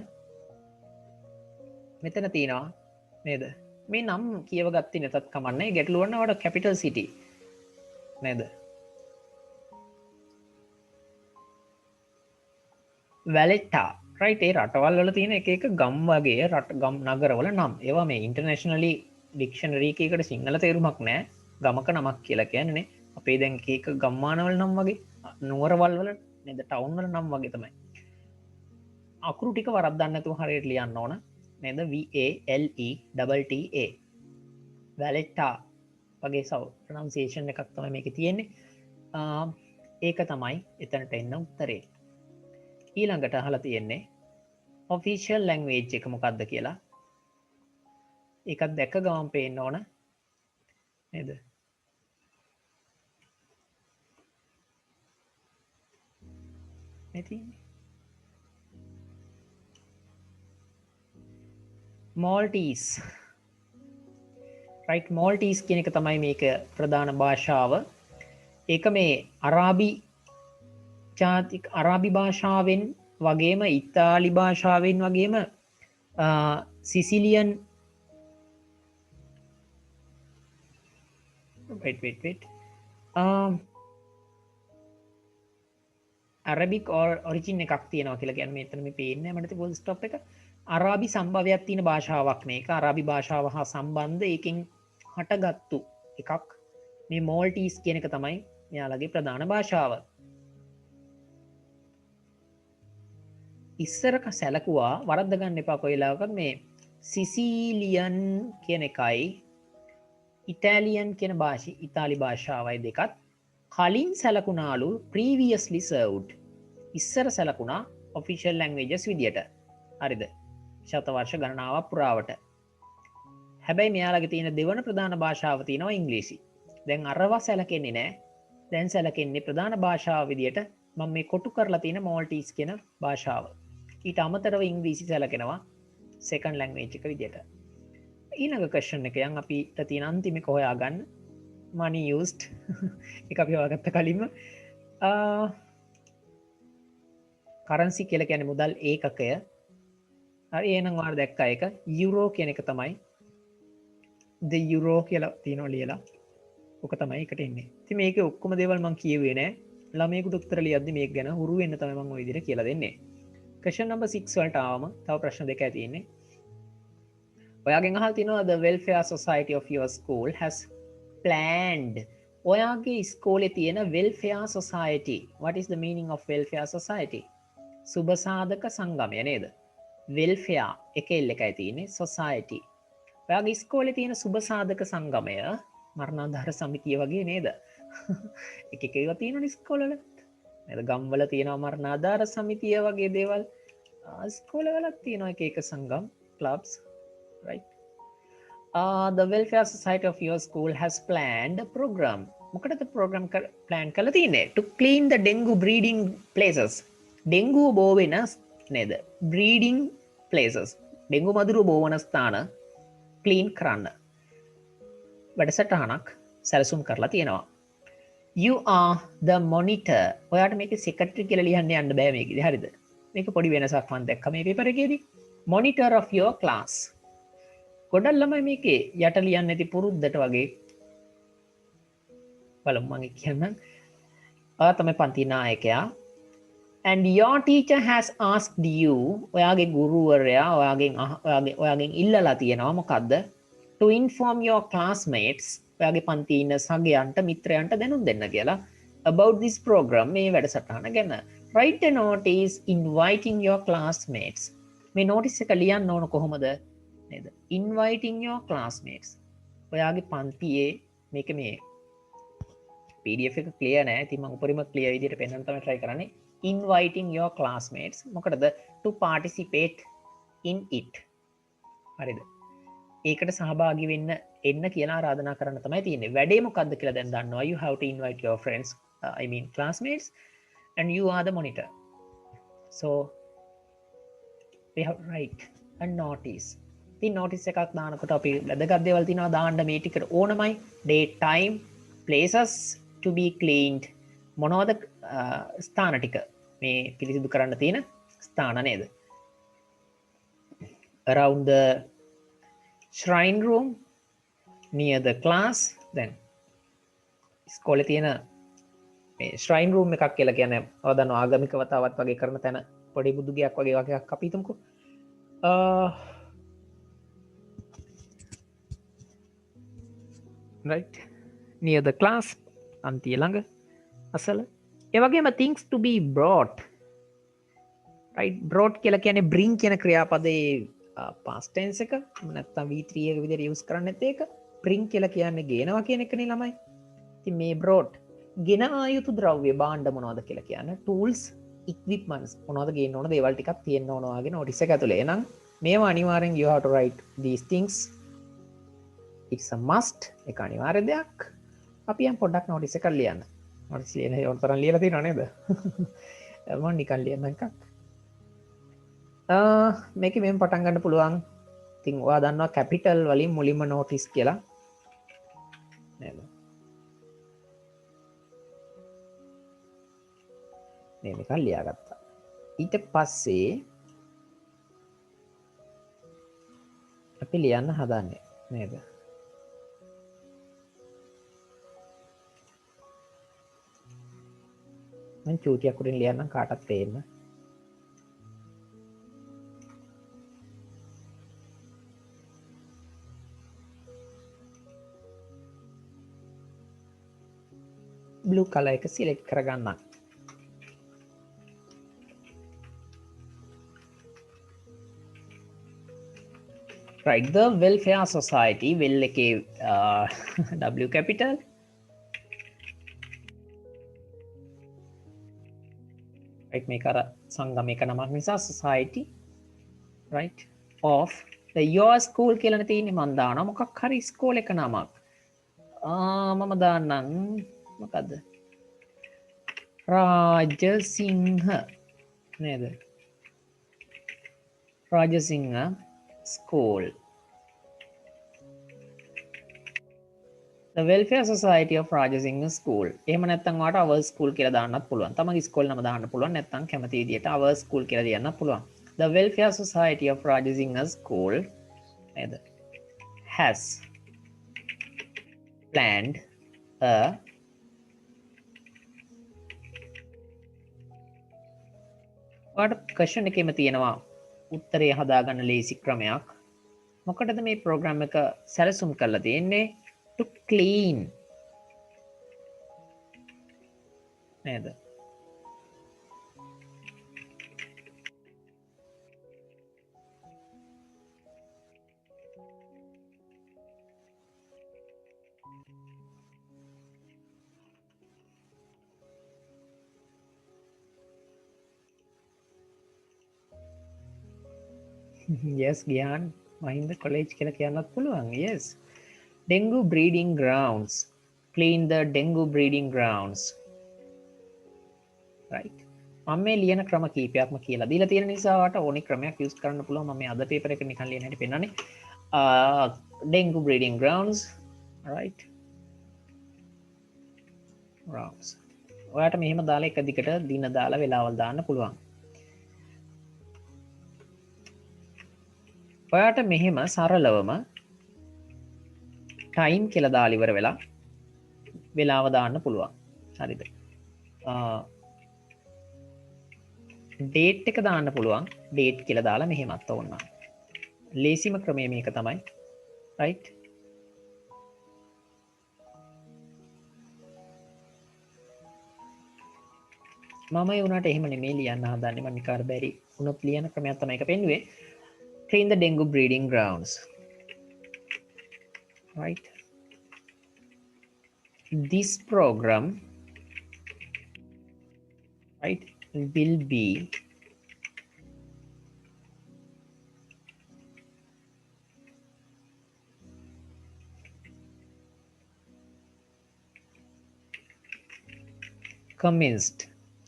මෙතන තියෙනවා නේද? මේ නම් කියව ගත්තේ නැතත් කමන්නේ. ගැටලුව නම් ඔයාලට capital city නේද? වැලෙට්ටා right ඒ රටවල් වල තියෙන එක එක ගම් වගේ ගම් නගරවල නම්. ඒවා මේ internationally dictionary එකකට සිංහල තේරුමක් නැහැ. ගමක නමක් කියලා කියන්නේ අපේ දැන් එක ගම්මානවල නම් වගේ නුවරවල් වල නේද ටවුන් වල නම් වගේ තමයි. අකුරු ටික වරද්දන්න නැතුව හරියට ලියන්න ඕන නේද? VALETTA වැලෙට්ටා වගේ ප්‍රොනන්සියේෂන් එකක් තමයි මේකේ තියෙන්නේ. ඒක තමයි එතනට එන්න උත්තරේ. ඊළඟට අහලා තියෙන්නේ official language එක මොකක්ද කියලා. ඒකත් දැක්ක ගමන් පේන්න ඕන නේද? Maltese right Maltese කියන එක තමයි මේක ප්‍රධාන භාෂාව. ඒක මේ අරාබි භාෂාවෙන් වගේම ඉතාලි භාෂාවෙන් වගේම සිසිලියන් wait අරබික් ඔරිජින් එකක් තියෙනවා කියලා කියන්නේ මෙතන මේ පේන්නේ මට ෆුල් ස්ටොප් එක. අරාබි සම්භවයක් තියෙන භාෂාවක් මේක. අරාබි භාෂාව හා සම්බන්ධ එකෙන් හටගත්තු එකක්. මේ මෝල්ටීස් කියන එක තමයි මෙයාලගේ ප්‍රධාන භාෂාව. ඉස්සරක සැලකුවා වරද්ද ගන්න එපා කොයිලාවකත් මේ සිසීලියන් කියන එකයි ඉතාලියන් කියන ඉතාලි භාෂාවයි දෙකත් කලින් සැලකුණාලු previously served ඉස්සර සැලකුණා official languages විදියට. හරිද? ශතවර්ෂ ගණනාවක් පුරාවට. හැබැයි මෙයාලගේ තියෙන දෙවන ප්‍රධාන භාෂාව තියෙනවා ඉංග්‍රීසි. දැන් අරවා සැලකෙන්නේ නැහැ. දැන් සැලකෙන්නේ ප්‍රධාන භාෂාව විදියට මම මේ කොටු කරලා තියෙන මෝල්ටීස් කියන භාෂාව. ඊට අමතරව ඉංග්‍රීසි සැලකෙනවා second language එක විදියට. ඊළඟ question එක යන් අපිට තියෙන අන්තිම එක හොයාගන්න money used එක අපි හොයාගත්ත කලින්ම currency කියලා කියන්නේ මුදල් ඒකකය. හරි එහෙනම් ඔයාලා දැක්කා ඒක යුරෝ කියන එක තමයි the euro කියලා තියෙනවා ලියලා. ඔක තමයි එකට එන්නේ. ඉතින් මේකේ ඔක්කොම දේවල් මම කියුවේ නෑ. ළමයෙකුට උත්තර ලියද්දි මේක ගැන හුරු වෙන්න තමයි මම ওই විදිහට කියලා දෙන්නේ. question number 6 වලට ආවම තව ප්‍රශ්න දෙකයි තියෙන්නේ. ඔයාගෙන් අහලා තිනවා the welfare society of your school has planned. ඔයාගේ ස්කෝලේ තියෙන welfare society. What is the meaning of welfare society? සුබ සාධක සංගමය නේද? welfare එක L එකයි තියෙන්නේ society. ඔයාගේ ස්කෝලේ තියෙන සුබ සාධක සංගමය මරණාධාර සමිතිය වගේ නේද? එක එක ඒවා තියෙනවනේ ස්කෝලවල. නේද? ගම්වල තියෙනවා මරණාධාර සමිතිය වගේ දේවල්. ස්කෝලවලත් තියෙනවා එක එක සංගම්, clubs, right? The welfare society of your school has planned a program. මොකටද program plan කරලා තියෙන්නේ? To clean the dengue breeding places. dengue බෝ වෙන නේද? breeding places. dengue මදුරු බෝ වන ස්ථාන clean කරන්න. වැඩසටහනක් සැලසුම් කරලා තියෙනවා. You are the monitor. ඔයාට මේක secretary කියලා ලියන්න යන්න බෑ මේකෙදි. හරිද? මේක පොඩි වෙනසක් මම දැක්කා මේ පේපර් එකේදී. Monitor of your class. ගොඩක් ළමයි මේකේ යට ලියන්න ඇති පුරුද්දට වගේ. බලමු මම කියන්නම්. ඔයා තමයි පන්ති නායකයා. And your teacher has asked you, ඔයාගේ ගුරුවරයා ඔයාගෙන් ඉල්ලලා තියෙනවා මොකද්ද? To inform your classmates, ඔයාගේ පන්තියේ ඉන්න සගයන්ට මිත්‍රයන්ට දැනුම් දෙන්න කියලා about this program, මේ වැඩසටහන ගැන. Write a notice inviting your classmates. මේ notice එක ලියන්න ඕන කොහොමද? නේද? Inviting your classmates. ඔයාගේ පන්තියේ මේක මේ PDF එක clear නෑ. ඉතින් මම උපරිම clear විදිහට පෙන්නන්න තමයි try කරන්නේ. Inviting your classmates. මොකටද? To participate in it. හරිද? ඒකට සහභාගී වෙන්න එන්න කියලා ආරාධනා කරන්න තමයි තියෙන්නේ. වැඩේ මොකද්ද කියලා දැන් දන්නවා. You have to invite your friends, I mean classmates, and you are the monitor. So we have to write a notice. ඉතින් notice එකක් දානකොට අපි වැදගත් දේවල් තියෙනවා දාන්න මේ ටිකට ඕනමයි. date, time, places to be cleaned. මොනවද ස්ථාන ටික මේ පිළිසිදු කරන්න තියෙන ස්ථාන නේද? Around the shrine room, near the class, then ඉස්කෝලේ තියෙන මේ shrine room එකක් කියලා කියන්නේ ඔය දන්න ආගමික වතාවත් වගේ කරන තැන පොඩි බුදු ගයක් වගේ එකක් අපි හිතමුකෝ. Right, near the class, අන්තිය ළඟ අසල. ඒ වගේම things to be brought, right? brought කියලා කියන්නේ bring කියන ක්‍රියාපදයේ past tense එක. නැත්තම් V3 එක විදිහට use කරන්නත් ඒක. bring කියලා කියන්නේ ගේනවා කියන එකනේ ළමයි. ඉතින් මේ brought ගෙන ආයුතු ද්‍රව්‍ය භාණ්ඩ මොනවද කියලා කියන්නේ tools, equipments මොනවද ගේන්න ඕන දේවල් ටිකක් තියෙන්න ඕන වගේ notice එක ඇතුලේ. එහෙනම් මේවා අනිවාර්යෙන් you have to write these things. It's a must. ඒක අනිවාර්ය දෙයක්. අපි යම් පොඩ්ඩක් notice එකක් ලියන්න. notice ලියන ඒ උතරම් ලියලා තියෙනව නේද? මම නිකන් ලියන්න එකක්. මේකේ මෙහෙම පටන් ගන්න පුළුවන්. ඉතින් ඔයා දන්නවා capital වලින් මුලින්ම notice කියලා නේද? මේ මේක ලියාගත්තා. ඊට පස්සේ අපි ලියන්න හදන්නේ නේද? මම චූටියක් උඩින් ලියන්නම් කාටත් පේන්න. blue color එක select කරගන්න. right, the welfare society well එකේ W capital right මේක අර සංගමයක නමක් නිසා society right of the your school කියලා තියෙන්නේ. මම දානවා මොකක් හරි ස්කෝල් එක නමක්. මම දාන්නම් මොකද්ද? රාජසිංහ නේද? Rajasinghe school. The welfare society of Rajasingha school. එහෙම නැත්නම් ඔයාට our school කියලා දාන්නත් පුළුවන්. තමන්ගේ ස්කෝල් නම දාන්න පුළුවන්. නැත්නම් කැමති විදියට our school කියලා ලියන්නත් පුළුවන්. The welfare society of Rajasingha school නේද? has planned a ඔයාලට question එකේම තියෙනවා උත්තරේ හදාගන්න ලේසි ක්‍රමයක්. මොකටද මේ ප්‍රෝග්‍රෑම් එක සැලසුම් කරලා තියෙන්නේ? to clean නේද? yes ගියාන් මහින්ද කොලේජ් කියලා කියන්නත් පුළුවන්. yes dengue breeding grounds, clean the dengue breeding grounds, right? මම මේ ලියන ක්‍රම කීපයක්ම කියලා දීලා තියෙන නිසා ඔයාලට ඕනි ක්‍රමයක් යූස් කරන්න පුළුවන්. මම මේ අද පේපර් එක නිකන් ලියන හැටි පෙන්නන්නේ. dengue breeding grounds, right? grounds. ඔයාලට මෙහෙම දාලා එක දිගට දින දාලා වෙලාවල් දාන්න පුළුවන්. ඔයාට මෙහෙම සරලවම ටයිම් කියලා දාලා ඉවර වෙලා වෙලාව දාන්න පුළුවන්. හරිද? ඩේට් එක දාන්න පුළුවන්. ඩේට් කියලා දාලා මෙහෙමත් ඕන්න. ලේසිම ක්‍රමය මේක තමයි. right? මම ඒ උනාට එහෙම නෙමෙයි ලියන්න හදන්නේ. මම නිකාර බැරි වුණොත් ලියන ක්‍රමයක් තමයි එක පෙන්නුවේ. clean the dengue breeding grounds, right? This program, right, will be commenced.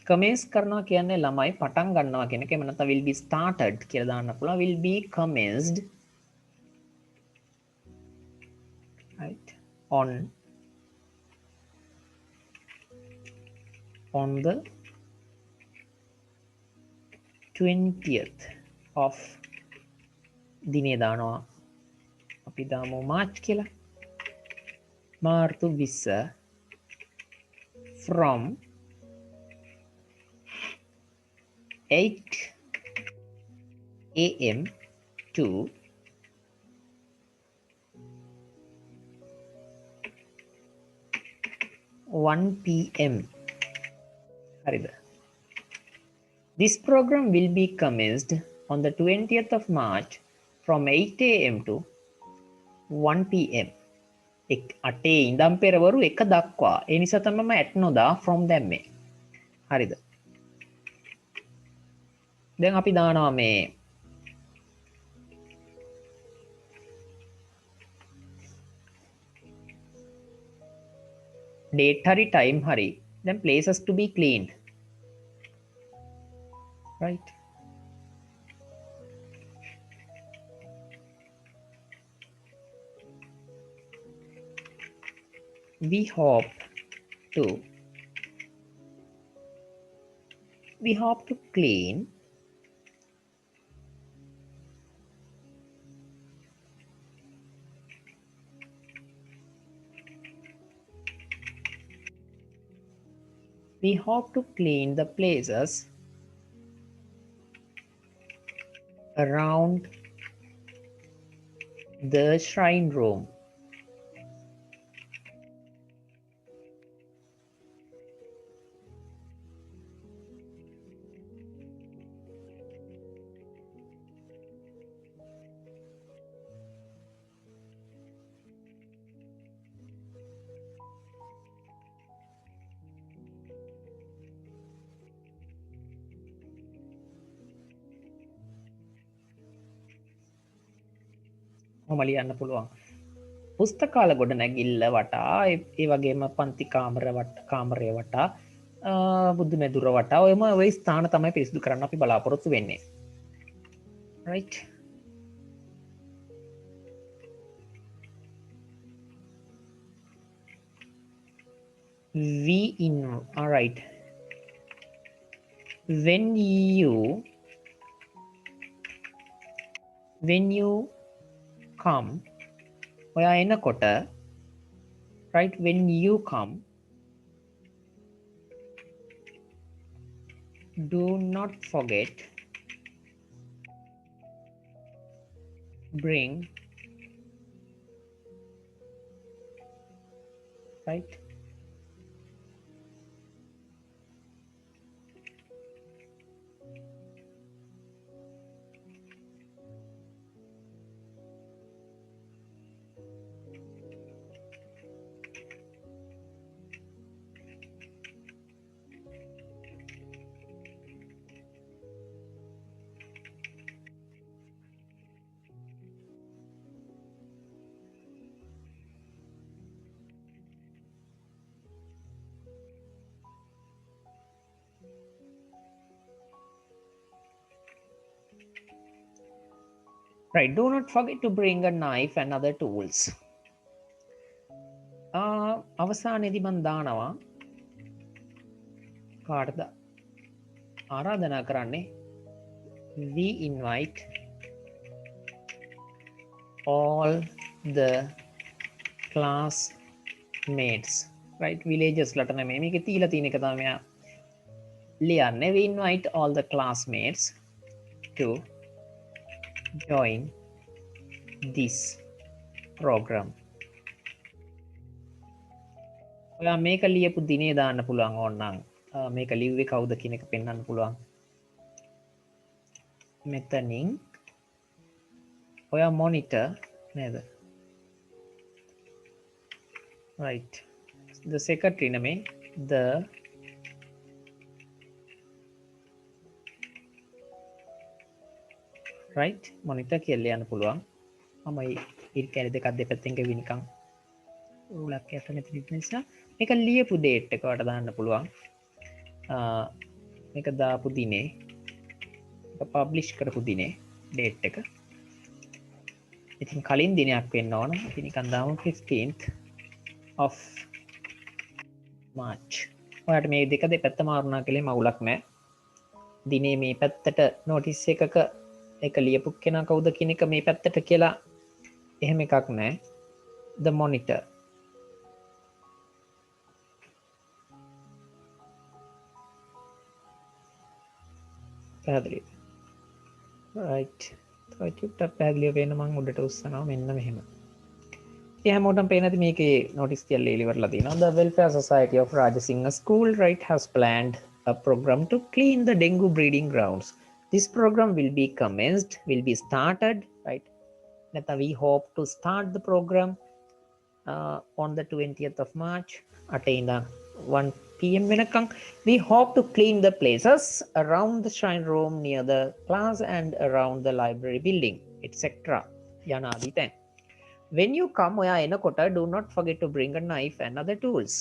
commence කරනවා කියන්නේ ළමයි පටන් ගන්නවා කියන එක. එහෙම නැත්නම් will be started කියලා දාන්න පුළුවන්. will be commenced, right, on the 20th of දිනේ දානවා. අපි දාමු මාර්ච් කියලා. මාර්තු 20 from 8 AM to 1 PM. හරිද? This program will be commenced on the 20th of March from 8 AM to 1 PM. 8 ඉඳන් පෙරවරු 1 දක්වා. ඒ නිසා තමයි මම at නොදා from දැම්මේ. හරිද? දැන් අපි දානවා මේ date hari time hari, then places to be cleaned, right? we hope to clean the places around the shrine room. ඔහොම ලියන්න පුළුවන්. පුස්තකාල ගොඩ නැගිල්ල වටා, ඒ වගේම පන්ති කාමරය වටා, බුදු මැදුර වටා ඔය ස්ථාන තමයි පිරිසිදු කරන්න අපි බලාපොරොත්තු වෙන්නේ. right? all right, when you come, ඔයා එනකොට, right, when you come, Do not forget bring, right? Right, do not forget to bring a knife and other tools. අවසානයේදී මම දානවා කාටද ආරාධනා කරන්නේ, we invite all the classmates, right? Villages ලට නෙමෙයි මේක තියලා තියෙන එක තමයි මෙයා ලියන්නේ. We invite all the classmates to join this program. ඔයා මේක ලියපු දිනේ දාන්න පුළුවන් ඕනනම් මේක ලිව්වේ කවුද කියන එක පෙන්වන්න පුළුවන්. මෙතනින් ඔයා monitor නේද? right, the secretary නෙමෙයි, the right monitor කියලා ලියන්න පුළුවන්. මම ඊට කැලි දෙකක් දෙපැත්තෙන් ගෙවිනිකන් උලක් යට මෙතන නිසා මේක ලියපු date එක වට දාන්න පුළුවන්. මේක දාපු දිනේ, මේක publish කරපු දිනේ date එක. ඉතින් කලින් දිනයක් වෙන්න ඕන. ඉතින් නිකන් දාමු 15th of March. ඔයාලට මේ දෙක දෙපැත්ත මාරුණා කියලා මවුලක් නැහැ. දිනේ මේ පැත්තට notice එකක එක ලියපු කෙනා කවුද කියන එක මේ පැත්තට කියලා එහෙම එකක් නැහැ. The monitor. පැහැදිලිද? right. චුට්ටක් පැහැදිලිව වෙන මම උඩට උස්සනවා මෙන්න මෙහෙම. ඉතින් හැමෝටම පේන ඇති මේකේ notice කියලා ඉලිවරලා තියෙනවා. The Welfare Society of Rajasinghe School, right, has planned a program to clean the dengue breeding grounds. This program will be commenced, will be started, right? That we hope to start the program on the 20th of March at 1 p.m. වෙනකන්. We hope to clean the places around the shrine room, near the class and around the library building, etc. යනාදී තැන්. When you come, ඔයා එනකොට do not forget to bring a knife and other tools.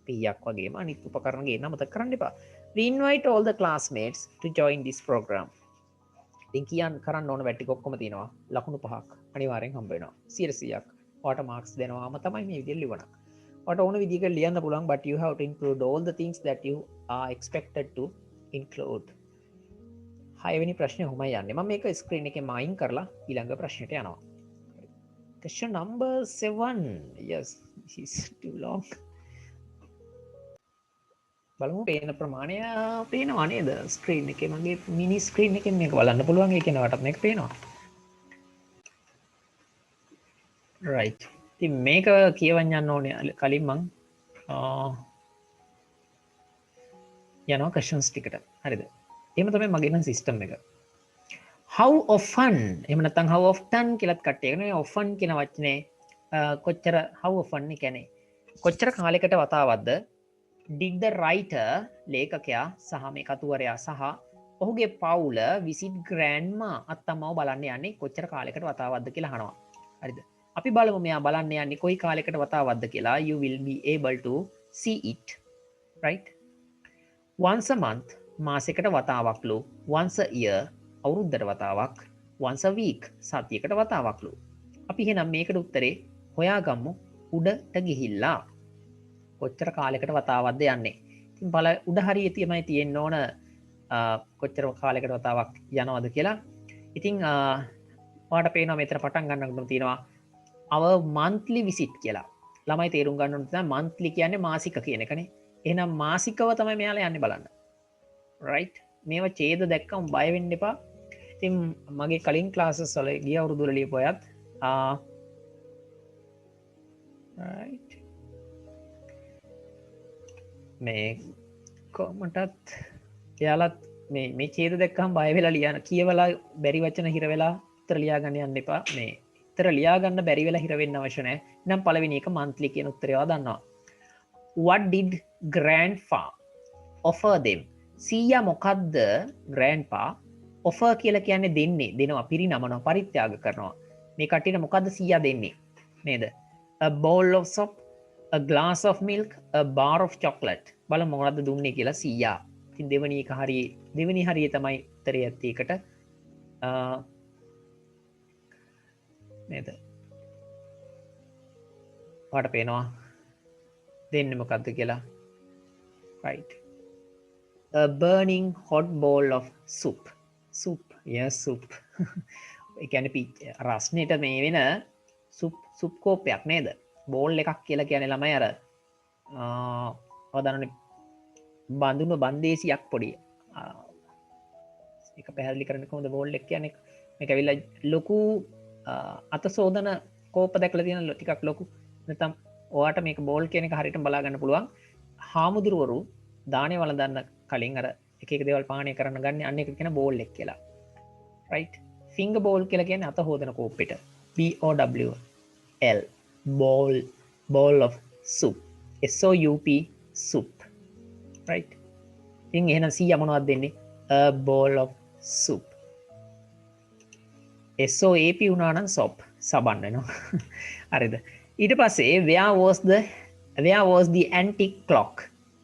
පීයක් වගේම අනිත් උපකරණ ගේන්න අමතක කරන්න එපා. We invite all the classmates to join this program. ඉතින් කියන්න කරන්න ඕන වැටි ඔක්කොම තියෙනවා. ලකුණු 5ක් අනිවාර්යෙන් හම්බ වෙනවා. 100%ක්. ඔයාට මාක්ස් දෙනවාම තමයි මේ විදිහට ලියවන. ඔයාට ඕන විදිහකට ලියන්න පුළුවන්, but you have to include all the things that you are expected to include. 6 වෙනි ප්‍රශ්නේ කොහොමයි යන්නේ? මම මේක ස්ක්‍රීන් එකේ මායින් කරලා ඊළඟ ප්‍රශ්නෙට යනවා. Question number 7. Yes, this is too long. බලමු පේන ප්‍රමාණය පේනවා නේද? ස්ක්‍රීන් එකේ මගේ මිනි ස්ක්‍රීන් එකෙන් මේක බලන්න පුළුවන්. ඒ කියනකොටත් මේක පේනවා. right. ඉතින් මේක කියවන්න යන්න ඕනේ කලින් මං යනවා questions ටිකට. හරිද? එහෙම තමයි මගේ නම් සිස්ටම් එක. how often එහෙම නැත්නම් how often කියලාත් කට්ටිය කියනවා. often කියන වචනේ කොච්චර how often කියන්නේ කොච්චර කාලයකට වතාවක්ද did the writer ලේඛකයා සහ මේ කතුවරයා සහ ඔහුගේ පවුල visit grandma අත්තම්මව බලන්න යන්නේ කොච්චර කාලයකට වතාවක්ද කියලා අහනවා. හරිද? අපි බලමු මෙයා බලන්න යන්නේ කොයි කාලයකට වතාවක්ද කියලා. You will be able to see it, right? once a month මාසයකට වතාවක්ලු. once a year අවුරුද්දට වතාවක්. once a week සතියකට වතාවක්ලු. අපි එහෙනම් මේකට උත්තරේ හොයාගමු උඩට ගිහිල්ලා. කොච්චර කාලයකට වතාවක්ද යන්නේ. ඉතින් බල උඩ හරියේ තමයි තියෙන්න ඕන කොච්චර කාලයකට වතාවක් යනවද කියලා. ඉතින් ඔයාලට පේනවා මෙතන පටන් ගන්නකොට තියෙනවා our monthly visit කියලා. ළමයි තේරුම් ගන්න ඕනේ තමයි monthly කියන්නේ මාසික කියන එකනේ. එහෙනම් මාසිකව තමයි මෙයාලා යන්නේ බලන්න. right? මේවා ඡේද දැක්කම බය වෙන්න එපා. ඉතින් මගේ කලින් ක්ලාසස් වල ගිය අවුරුදු වල ලියපු අයත් right මේ කොමටත් යාලත් මේ ඡේද දැක්කම බය වෙලා ලියන කියවලා බැරි වචන හිර වෙලා උත්තර ලියා ගන්න යන්න එපා. මේ උත්තර ලියා ගන්න බැරි වෙලා හිර වෙන්න අවශ්‍ය නැහැ. නම් පළවෙනි එක monthly කියන උත්තරය දන්නවා. What did grandpa offer them? සීයා මොකද්ද grandpa offer කියලා කියන්නේ දෙනවා පිරිනමනවා පරිත්‍යාග කරනවා. මේ කට්ටියට මොකද්ද සීයා දෙන්නේ? නේද? A bowl of soap, a glass of milk, a bar of chocolate. බලමු මොකද්ද දුන්නේ කියලා සීයා. ඉතින් දෙවෙනි හරිය තමයි උත්තරය ඇත්තේ ඒකට. නේද? ඔයාලට පේනවා දෙන්නේ මොකද්ද කියලා. right. A burning hot bowl of soup. Yes, soup. ඒ කියන්නේ රස්නෙට මේ වෙන සුප් කෝප්පයක් නේද? බෝල් එකක් කියලා කියන්නේ ළමයි අර ඔයාලනේ බඳුන බන්දේසියක් පොඩි. ඒක පැහැදිලි කරන්න කොහොමද බෝල් එක කියන්නේ? මේක ඇවිල්ලා ලොකු අත සෝදන කෝප්ප දැකලා තියෙන ටිකක් ලොකු. නැත්නම් ඔයාට මේක බෝල් කියන එක හරියටම බලා ගන්න පුළුවන්. හාමුදුරුවරු දානේ වළඳන්න කලින් අර එක දේවල් පානය කරන්න ගන්න අන්න එක කියන බෝල් එක කියලා. right. finger bowl කියලා කියන්නේ අත හොදන කෝප්පෙට. BOWL bowl of soup. SOUP soup. right. ඉතින් එහෙනම් C මොනවද දෙන්නේ? A bowl of soup. SOAP වුණා නම් soap සබන් වෙනවා. හරිද? ඊට පස්සේ where was the antique clock?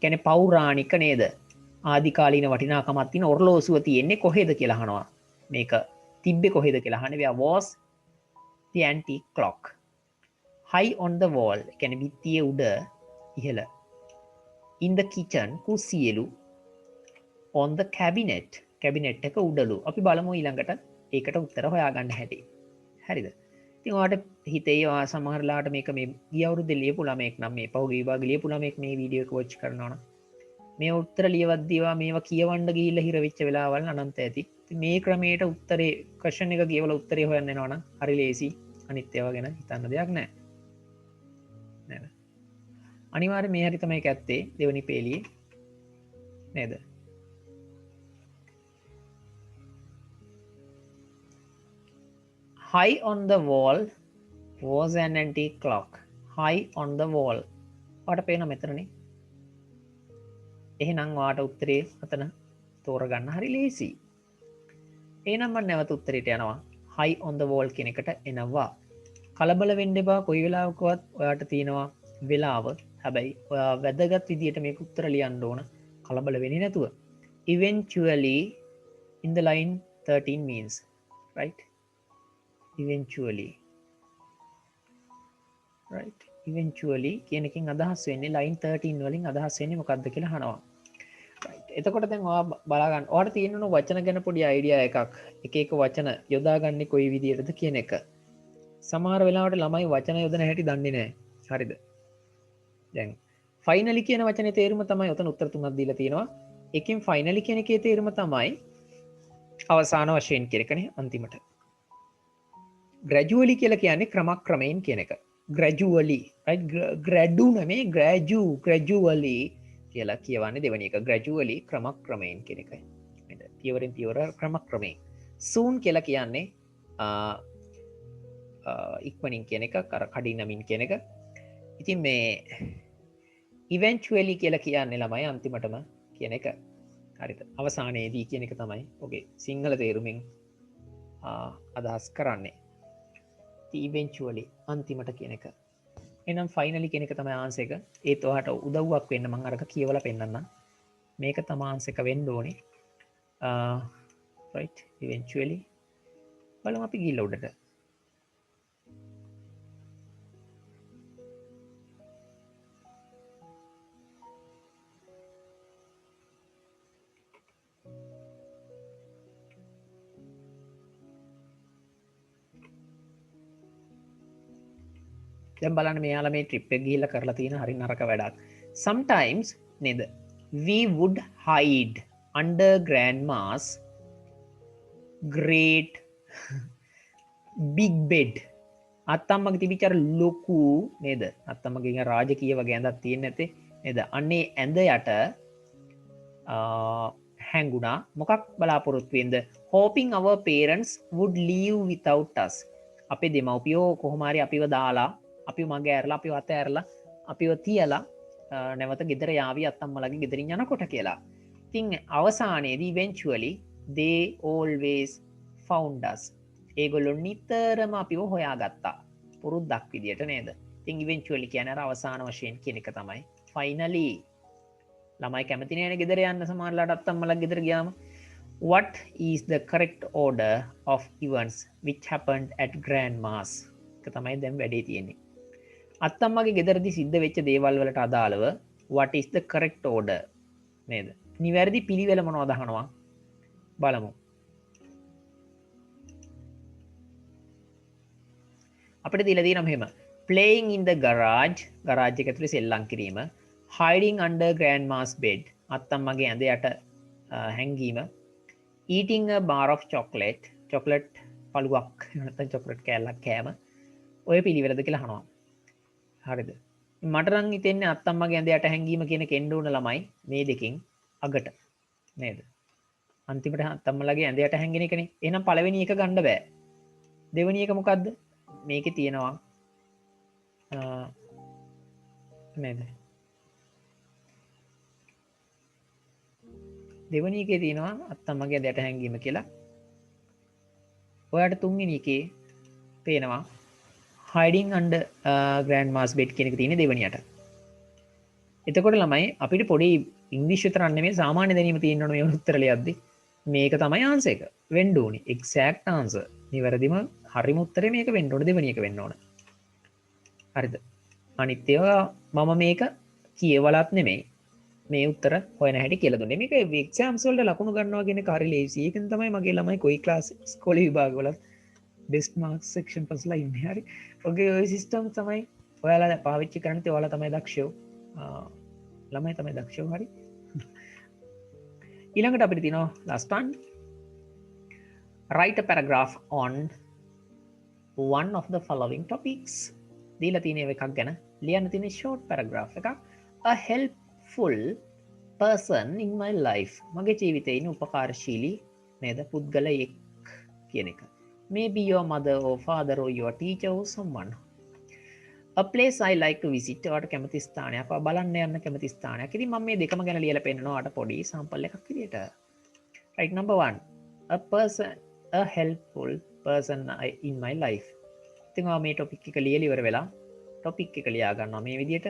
කියන්නේ පෞරාණික නේද? ආදිකාලීන වටිනාකමක් තියෙන ඔරලෝසුව තියෙන්නේ කොහෙද කියලා අහනවා. මේක තිබ්බේ කොහෙද කියලා අහන්නේ. where was the antique clock? high on the wall කියන්නේ බිත්තියේ උඩ ඉහළ. in the kitchen කුසියලු. on the cabinet එක උඩලු. අපි බලමු ඊළඟට ඒකට උත්තර හොයාගන්න හැටි. හරිද? ඉතින් ඔයාලට හිතේ සමහරලාට මේක මේ ගිය අවුරුද්දේ ලියපු ළමෙක් නම් මේ පහුගිය විභාගේ ලියපු ළමෙක් මේ වීඩියෝ එක වොච් කරනවා නම් මේ උත්තර ලියවද්දීවා මේවා කියවන්න ගිහිල්ලා හිර වෙච්ච වෙලාවල් අනන්ත ඇති. ඉතින් මේ ක්‍රමයට උත්තරේ ක්වෙස්චන් එක කියවලා උත්තරේ හොයන්න යනවා නම් හරි ලේසි. අනිත් ඒවා ගැන හිතන්න දෙයක් නැහැ. නේද? අනිවාර්යයෙන් මේ හරි තමයි ඇත්තේ දෙවෙනි පේලියේ. නේද? high on the wall was an antique clock. high on the wall. ඔයාලට පේන මෙතනනේ. එහෙනම් ඔයාට උත්තරේ අතන තෝරගන්න හරි ලේසි. එහෙනම් මම නැවත උත්තරේට යනවා. high on the wall කියන එකට එනවා. කලබල වෙන්න එපා. කොයි වෙලාවකවත් ඔයාට තියෙනවා වෙලාව. හැබැයි ඔයා වැදගත් විදියට මේක උත්තර ලියන්න ඕන. කලබල වෙන්නේ නැතුව. eventually in the line 13 means, right? eventually කියන එකෙන් අදහස් වෙන්නේ line 13 වලින් අදහස් වෙන්නේ මොකක්ද කියලා අහනවා. right. එතකොට දැන් ඔයා බලා ගන්න. ඔයාලට තියෙනවා වචන ගැන පොඩි අයිඩියා එකක්. එක වචන යොදාගන්නේ කොයි විදියටද කියන එක. සමහර වෙලාවට ළමයි වචන යොදන හැටි දන්නේ නැහැ. හරිද? දැන් finally කියන වචනේ තේරුම තමයි උතන උත්තර තුනක් දීලා තියෙනවා. එකෙන් finally කියන එකේ තේරුම තමයි අවසාන වශයෙන් කියන එකනේ අන්තිමට. gradually කියලා කියන්නේ ක්‍රමක්‍රමයෙන් කියන එක. gradually, right? gradu නෙමෙයි gradually කියලා කියවන්නේ දෙවෙනි එක. gradually ක්‍රමක්‍රමයෙන් කියන එකයි. නේද? පියවරෙන් පියවර ක්‍රමක්‍රමයෙන්. soon කියලා කියන්නේ ඉක්මනින් කියන එක, කඩිනමින් කියන එක. ඉතින් මේ eventually කියලා කියන්නේ ළමයි අන්තිමටම කියන එක. හරිද? අවසානයේදී කියන එක තමයි ඔගේ සිංහල තේරුමින් අදහස් කරන්නේ. eventually අන්තිමට කියන එක. එහෙනම් finally කියන එක තමයි ආන්සර් එක. ඒත් ඔයාට උදව්වක් වෙන්න මම අරක කියවලා පෙන්නන්නම්. මේක තමයි ආන්සර් එක වෙන්න ඕනේ. right, eventually බලමු අපි ගිහලා උඩට. දැන් බලන්න මෙයාලා මේ ට්‍රිප් එක ගිහිල්ලා කරලා තියෙන හරි නරක වැඩක්. sometimes නේද we would hide under grandma's great big bed. අත්තම්මගේ තිබිච්ච අර ලොකු නේද? අත්තම්මගේ රාජකීය වගේ ඇඳක් තියෙන්නේ නැතේ නේද? අන්නේ ඇඳ යට හැංගුණා මොකක් බලාපොරොත්තු වෙන්ද? hoping our parents would leave without us. අපේ දෙමව්පියෝ කොහොම හරි අපිව දාලා, අපිව මග ඇරලා, අපිව අත ඇරලා, අපිව තියලා නැවත ගෙදර යාවි අත්තම්මලගේ ගෙදරින් යනකොට කියලා. ඉතින් අවසානයේදී eventually they always found us. ඒගොල්ලො නිතරම අපිව හොයාගත්තා. පුරුද්දක් විදියට නේද? ඉතින් eventually කියන්නේ අර අවසාන වශයෙන් කියන එක තමයි finally. ළමයි කැමති නෑනේ ගෙදර යන්න සමහරලාට අත්තම්මලා ගෙදර ගියාම. What is the correct order of events which happened at grandma's? ඒක තමයි දැන් වැඩේ තියෙන්නේ. අත්තම්මගේ ගෙදරදී සිද්ධ වෙච්ච දේවල් වලට අදාළව what is the correct order නේද? නිවැරදි පිළිවෙල මොනවද අහනවා බලමු. අපිට දීලා තියෙනවා මෙහෙම playing in the garage එක ඇතුලේ සෙල්ලම් කිරීම, hiding under grandma's bed අත්තම්මගේ ඇඳ යට හැංගීම, eating a bar of chocolate පළුවක් නැත්නම් chocolate කෑල්ලක් කෑම. ඔය පිළිවෙලද කියලා අහනවා. හරිද? මට නම් හිතෙන්නේ අත්තම්මගේ ඇඳ යට හැංගීම කියන කෙන්න උන ළමයි මේ දෙකෙන් අගට නේද? අන්තිමට අත්තම්මලගේ ඇඳ යට හැංගෙන එකනේ. එහෙනම් පළවෙනි එක ගන්න බෑ. දෙවෙනි එක මොකද්ද? මේකේ තියෙනවා නේද? දෙවෙනි එකේ තියෙනවා අත්තම්මගේ ඇඳ යට හැංගීම කියලා. ඔයාට තුන්වෙනි එකේ පේනවා hiding under grandma's bed කියන එක තියෙන්නේ දෙවෙනියට. එතකොට ළමයි අපිට පොඩි ඉංග්‍රීසි විතරක් නෙමෙයි සාමාන්‍ය දැනීම තියෙන්න ඕන මේ උත්තර ලියද්දි. මේක තමයි ආන්සර් එක. වෙන්න ඕනි. Exact answer. නිවැරදිම හරිම උත්තරේ මේක වෙන්න ඕන. දෙවෙනි එක වෙන්න ඕන. හරිද? අනිත් ඒවා මම මේක කියවලත් නෙමෙයි. මේ උත්තර හොයන හැටි කියලා දුන්නේ. මේක එක්සෑම්ස් වලට ලකුණු ගන්නවා කියන එක හරි ලේසි. ඒකෙන් තමයි මගේ ළමයි කොයි ක්ලාස් ඉස්කෝලේ විභාගවල බෙස්ට් මාක්ස් සෙක්ෂන් පස්ලා ඉන්නේ. හරි. ඔගේ ওই සිස්ටම් තමයි ඔයාලා පාවිච්චි කරන්නේ. ඔයාලා තමයි දක්ෂයෝ. ළමයි තමයි දක්ෂයෝ. හරි. ඊළඟට අපිට තියෙනවා last one. Write a paragraph on one of the following topics. දීලා තියෙන එකක් ගැන ලියන්න තියෙන short paragraph එකක්. A helpful person in my life. මගේ ජීවිතේ ඉන්න උපකාරශීලී නේද පුද්ගලයෙක් කියන එක. Maybe your mother or father or your teacher or someone. A place I like to visit. ඔයාට කැමති ස්ථානයක්. ඔයා බලන්න යන්න කැමති ස්ථානයක්. ඉතින් මම මේ දෙකම ගැන ලියලා පෙන්නනවා ඔයාට පොඩි සාම්පල් එකක් විදියට. Right, number 1. A helpful person in my life. ඉතින් ඔයා මේ topic එක ලියලා ඉවර වෙලා topic එක ලියා ගන්නවා මේ විදියට.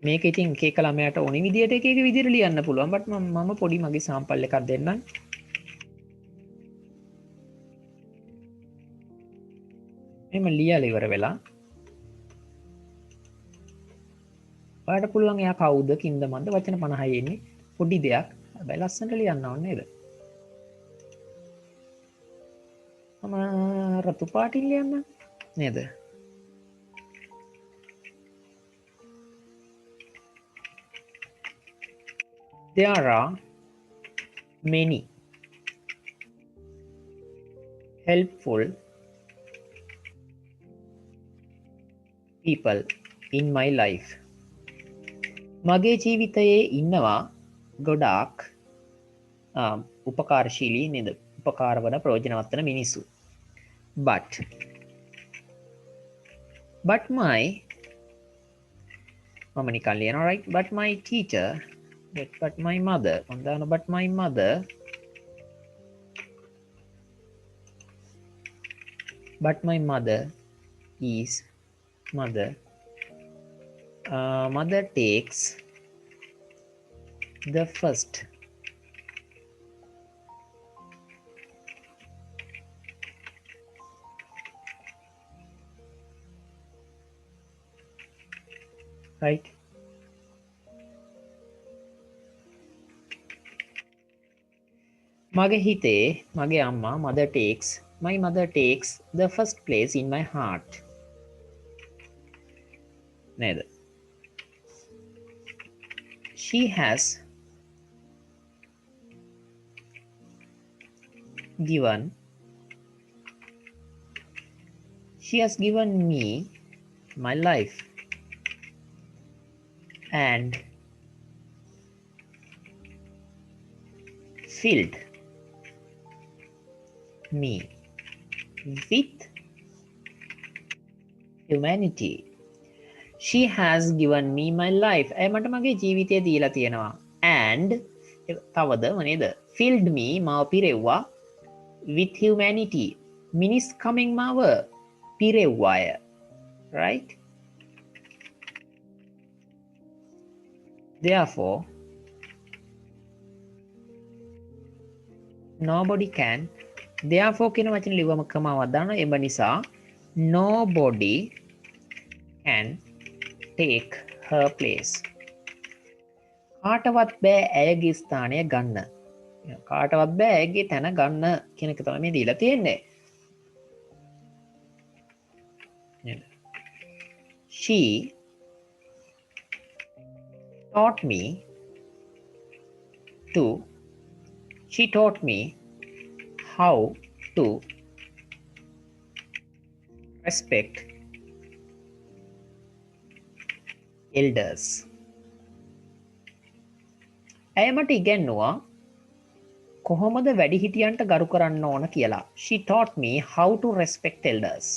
මේක ඉතින් එක එක ළමයාට ඕනි විදියට එක එක විදියට ලියන්න පුළුවන්. බට් මම පොඩි මගේ සාම්පල් එකක් දෙන්නම්. එහෙම ලියලා ඉවර වෙලා ඔයාලට පුළුවන් එයා කවුද කින්ද මන්ද වචන 50යි එන්නේ පොඩි දෙයක්. හැබැයි ලස්සනට ලියන්න ඕනේ නේද? මම රතු පාටින් ලියන්න නේද? There are many helpful people in my life. මගේ ජීවිතයේ ඉන්නවා ගොඩාක් උපකාරශීලී නේද? උපකාර වන ප්‍රයෝජනවත් වන මිනිස්සු. But my මම නිකන් ලියනවා right? But my teacher, but my mother, but my mother is mother takes the first right. මගේ හිතේ මගේ අම්මා my mother takes the first place in my heart. නේද? She has given me my life and filled me with humanity. She has given me my life. ඇය මට මගේ ජීවිතය දීලා තියෙනවා. And තවද මොනේද? Filled me මාව පිරෙව්වා with humanity. මිනිස් කමින් මාව පිරෙව්වාය. Right? Therefore, nobody can. Therefore කියන වචනේ ලිව්වම කමාවක් දානවා. එබ නිසා nobody can take her place. කාටවත් බෑ ඇයගේ ස්ථානය ගන්න. කාටවත් බෑ ඇයගේ තැන ගන්න කියන එක තමයි මේ දීලා තියෙන්නේ. She taught me how to respect elders. ඇය මට ඉගැන්නුවා කොහොමද වැඩිහිටියන්ට ගරු කරන්න ඕන කියලා. She taught me how to respect elders.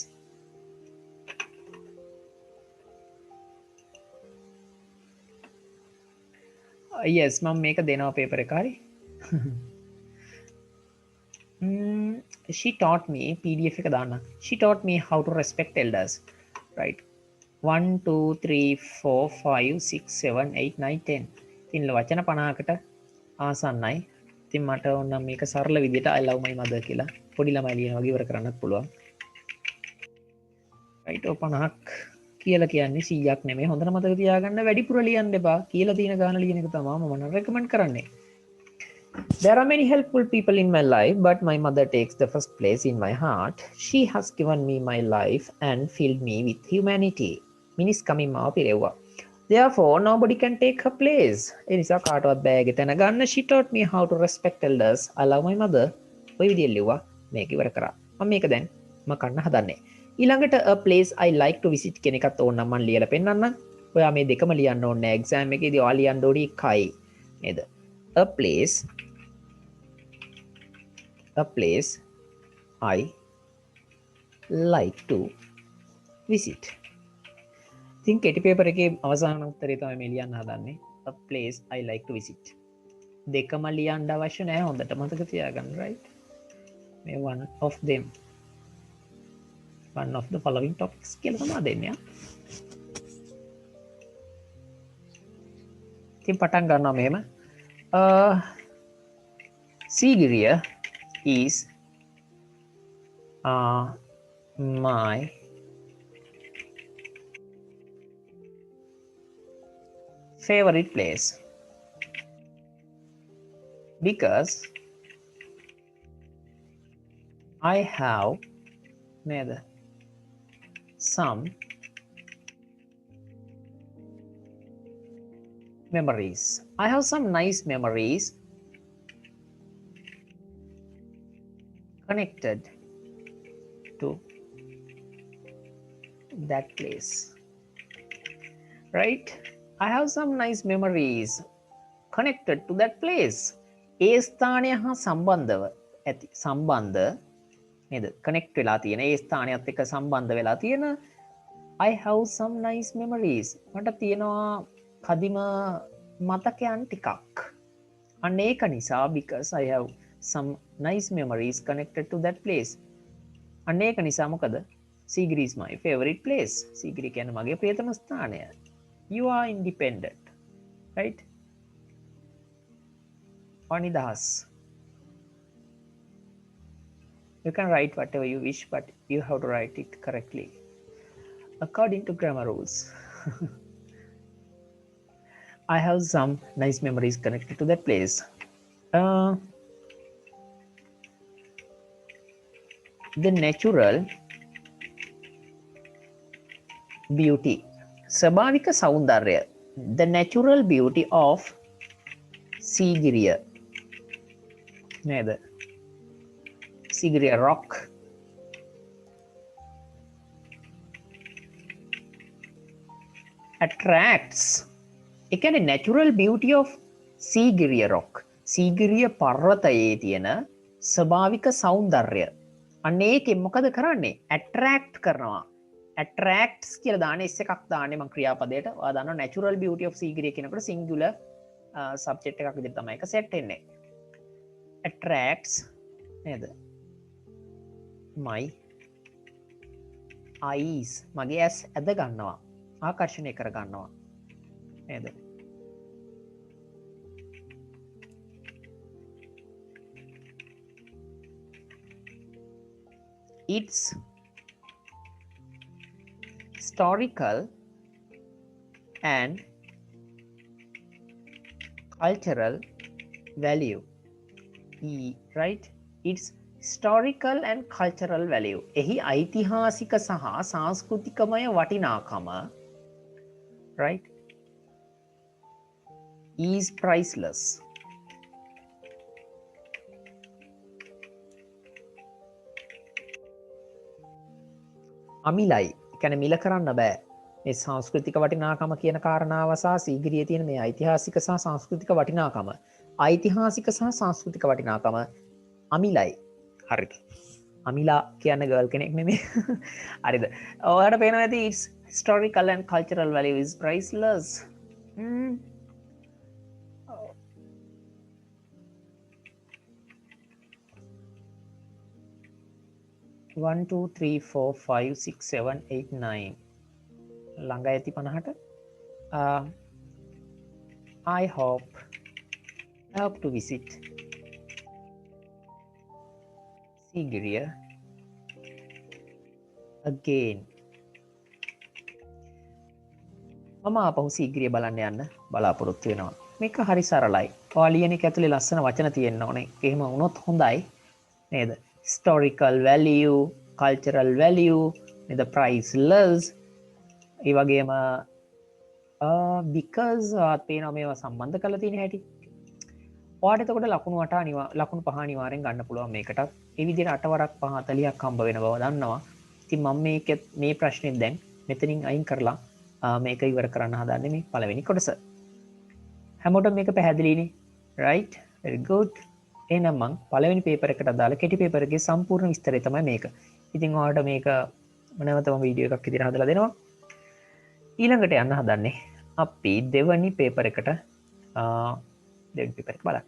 Yes, මම මේක දෙනවා පේපර් එක හරි. She taught me PDF එක දාන්න. She taught me how to respect elders. Right. 1 2 3 4 5 6 7 8 9 10. ඉතින් වචන 50කට ආසන්නයි. ඉතින් මට ඕන මේක සරල විදිහට I love my mother කියලා පොඩි ළමයි ලියන වගේ ඉවර කරන්නත් පුළුවන්. right. ඔය 50ක් කියලා කියන්නේ 100ක් නෙමෙයි. හොඳට මතක තියාගන්න වැඩිපුර ලියන්න එපා. කියලා තියෙන ගාන ලියන එක තමයි මම රෙකමන්ඩ් කරන්නේ. There are many helpful people in my life, but my mother takes the first place in my heart. She has given me my life and filled me with humanity. මිනිස් කමින් මාව පිරෙව්වා. Therefore, nobody can take her place. ඒ නිසා කාටවත් බෑගේ තැන ගන්න. She taught me how to respect elders. I love my mother. ඔය විදිහට ලිව්වා. මේක ඉවර කරා. මම මේක දැන් කන්න හදන්නේ. ඊළඟට a place I like to visit කියන එකත් ඕන නම් මම ලියලා පෙන්නන්නම්. ඔයා මේ දෙකම ලියන්න ඕනේ exam එකේදී ඔයා ලියන්න ඕනි එකයි. නේද? A place I like to visit. ඉතින් කෙටි පේපර් එකේ අවසාන උත්තරේ තමයි මේ ලියන්න හදන්නේ. A place I like to visit. දෙකම ලියන්න අවශ්‍ය නැහැ. හොඳට මතක තියාගන්න. right? මේ one of the following topics කියලා තමයි දෙන්නේ. ඉතින් පටන් ගන්නවා මෙහෙම. Sigiriya is my favorite place because I have some memories. I have some nice memories connected to that place. Right? I have some nice memories connected to that place. ඒ ස්ථානය හා සම්බන්ධව ඇති සම්බන්ධ නේද? connect වෙලා තියෙන ඒ ස්ථානයත් එක්ක සම්බන්ධ වෙලා තියෙන I have some nice memories. මට තියෙනවා කදිම මතකයන් ටිකක්. අන්න ඒක නිසා because I have some nice memories connected to that place. අන්න ඒක නිසා මොකද? Sigiri is my favorite place. Sigiri කියන්නේ මගේ ප්‍රියතම ස්ථානය. You are independent, right? Anidas. You can write whatever you wish, but you have to write it correctly according to grammar rules. I have some nice memories connected to that place. The natural beauty. ස්වභාවික සෞන්දර්ය, the natural beauty of Sigiriya නේද? Sigiriya rock attracts, ඒ කියන්නේ natural beauty of Sigiriya rock, Sigiriya පර්වතයේ තියෙන ස්වභාවික සෞන්දර්ය අන්න ඒකෙන් මොකද කරන්නේ? attract කරනවා. attracts කියලා දාන්නේ s එකක් දාන්නේ මම ක්‍රියාපදයට. ඔයා දන්නවා natural beauty of සීගිරිය කියනකොට singular subject එකක් විදිහට තමයි ඒක set වෙන්නේ. attracts නේද? my eyes, මගේ ඇස් ඇද ගන්නවා, ආකර්ෂණය කර ගන්නවා නේද? its historical and cultural value. Right? Its historical and cultural value. එහි ඓතිහාසික සහ සංස්කෘතිකමය වටිනාකම right is priceless. අමිලයි කියන්නේ මිල කරන්න බෑ. මේ සංස්කෘතික වටිනාකම කියන කාරණාව සහ සීගිරියේ තියෙන මේ ඓතිහාසික සහ සංස්කෘතික වටිනාකම, ඓතිහාසික සහ සංස්කෘතික වටිනාකම අමිලයි. හරිද? අමිලා කියන්නේ ගර්ල් කෙනෙක් නෙමෙයි. හරිද? ඔයාලට පේනවා ඇති its historical and cultural value is priceless. 1 2 3 4 5 6 7 8 9 ළඟ ඇති 50ට. I hope to visit Sigiriya again. මම ආපහු සීගිරිය බලන්න යන්න බලාපොරොත්තු වෙනවා. මේක හරි සරලයි. ඔයා ලියන එක ඇතුලේ ලස්සන වචන තියෙන්න ඕනේ. එහෙම වුණොත් හොඳයි නේද? historical value, cultural value, නේද? priceless. ඒ වගේම because පේනවා මේවා සම්බන්ධ කරලා තියෙන හැටි. ඔයාට එතකොට ලකුණු 5 අනිවාර්යෙන් ගන්න පුළුවන් මේකටත්. ඒ විදිහට 8 වරක් 5 40ක් හම්බ වෙන බව දන්නවා. ඉතින් මම මේ ප්‍රශ්නේ දැන් මෙතනින් අයින් කරලා මේක ඉවර කරන්න හදන්නේ මේ පළවෙනි කොටස. හැමෝටම මේක පැහැදිලිනේ? right? very good. එහෙනම් මම පළවෙනි පේපර් එකට අදාළ කෙටි පේපර් එකේ සම්පූර්ණ විස්තරය තමයි මේක. ඉතින් ඔයාලට මේක නැවතම වීඩියෝ එකක් විදිහට හදලා දෙනවා. ඊළඟට යන්න හදන්නේ අපි දෙවනි පේපර් එකට දෙවනි පේපර් එක බලන්න.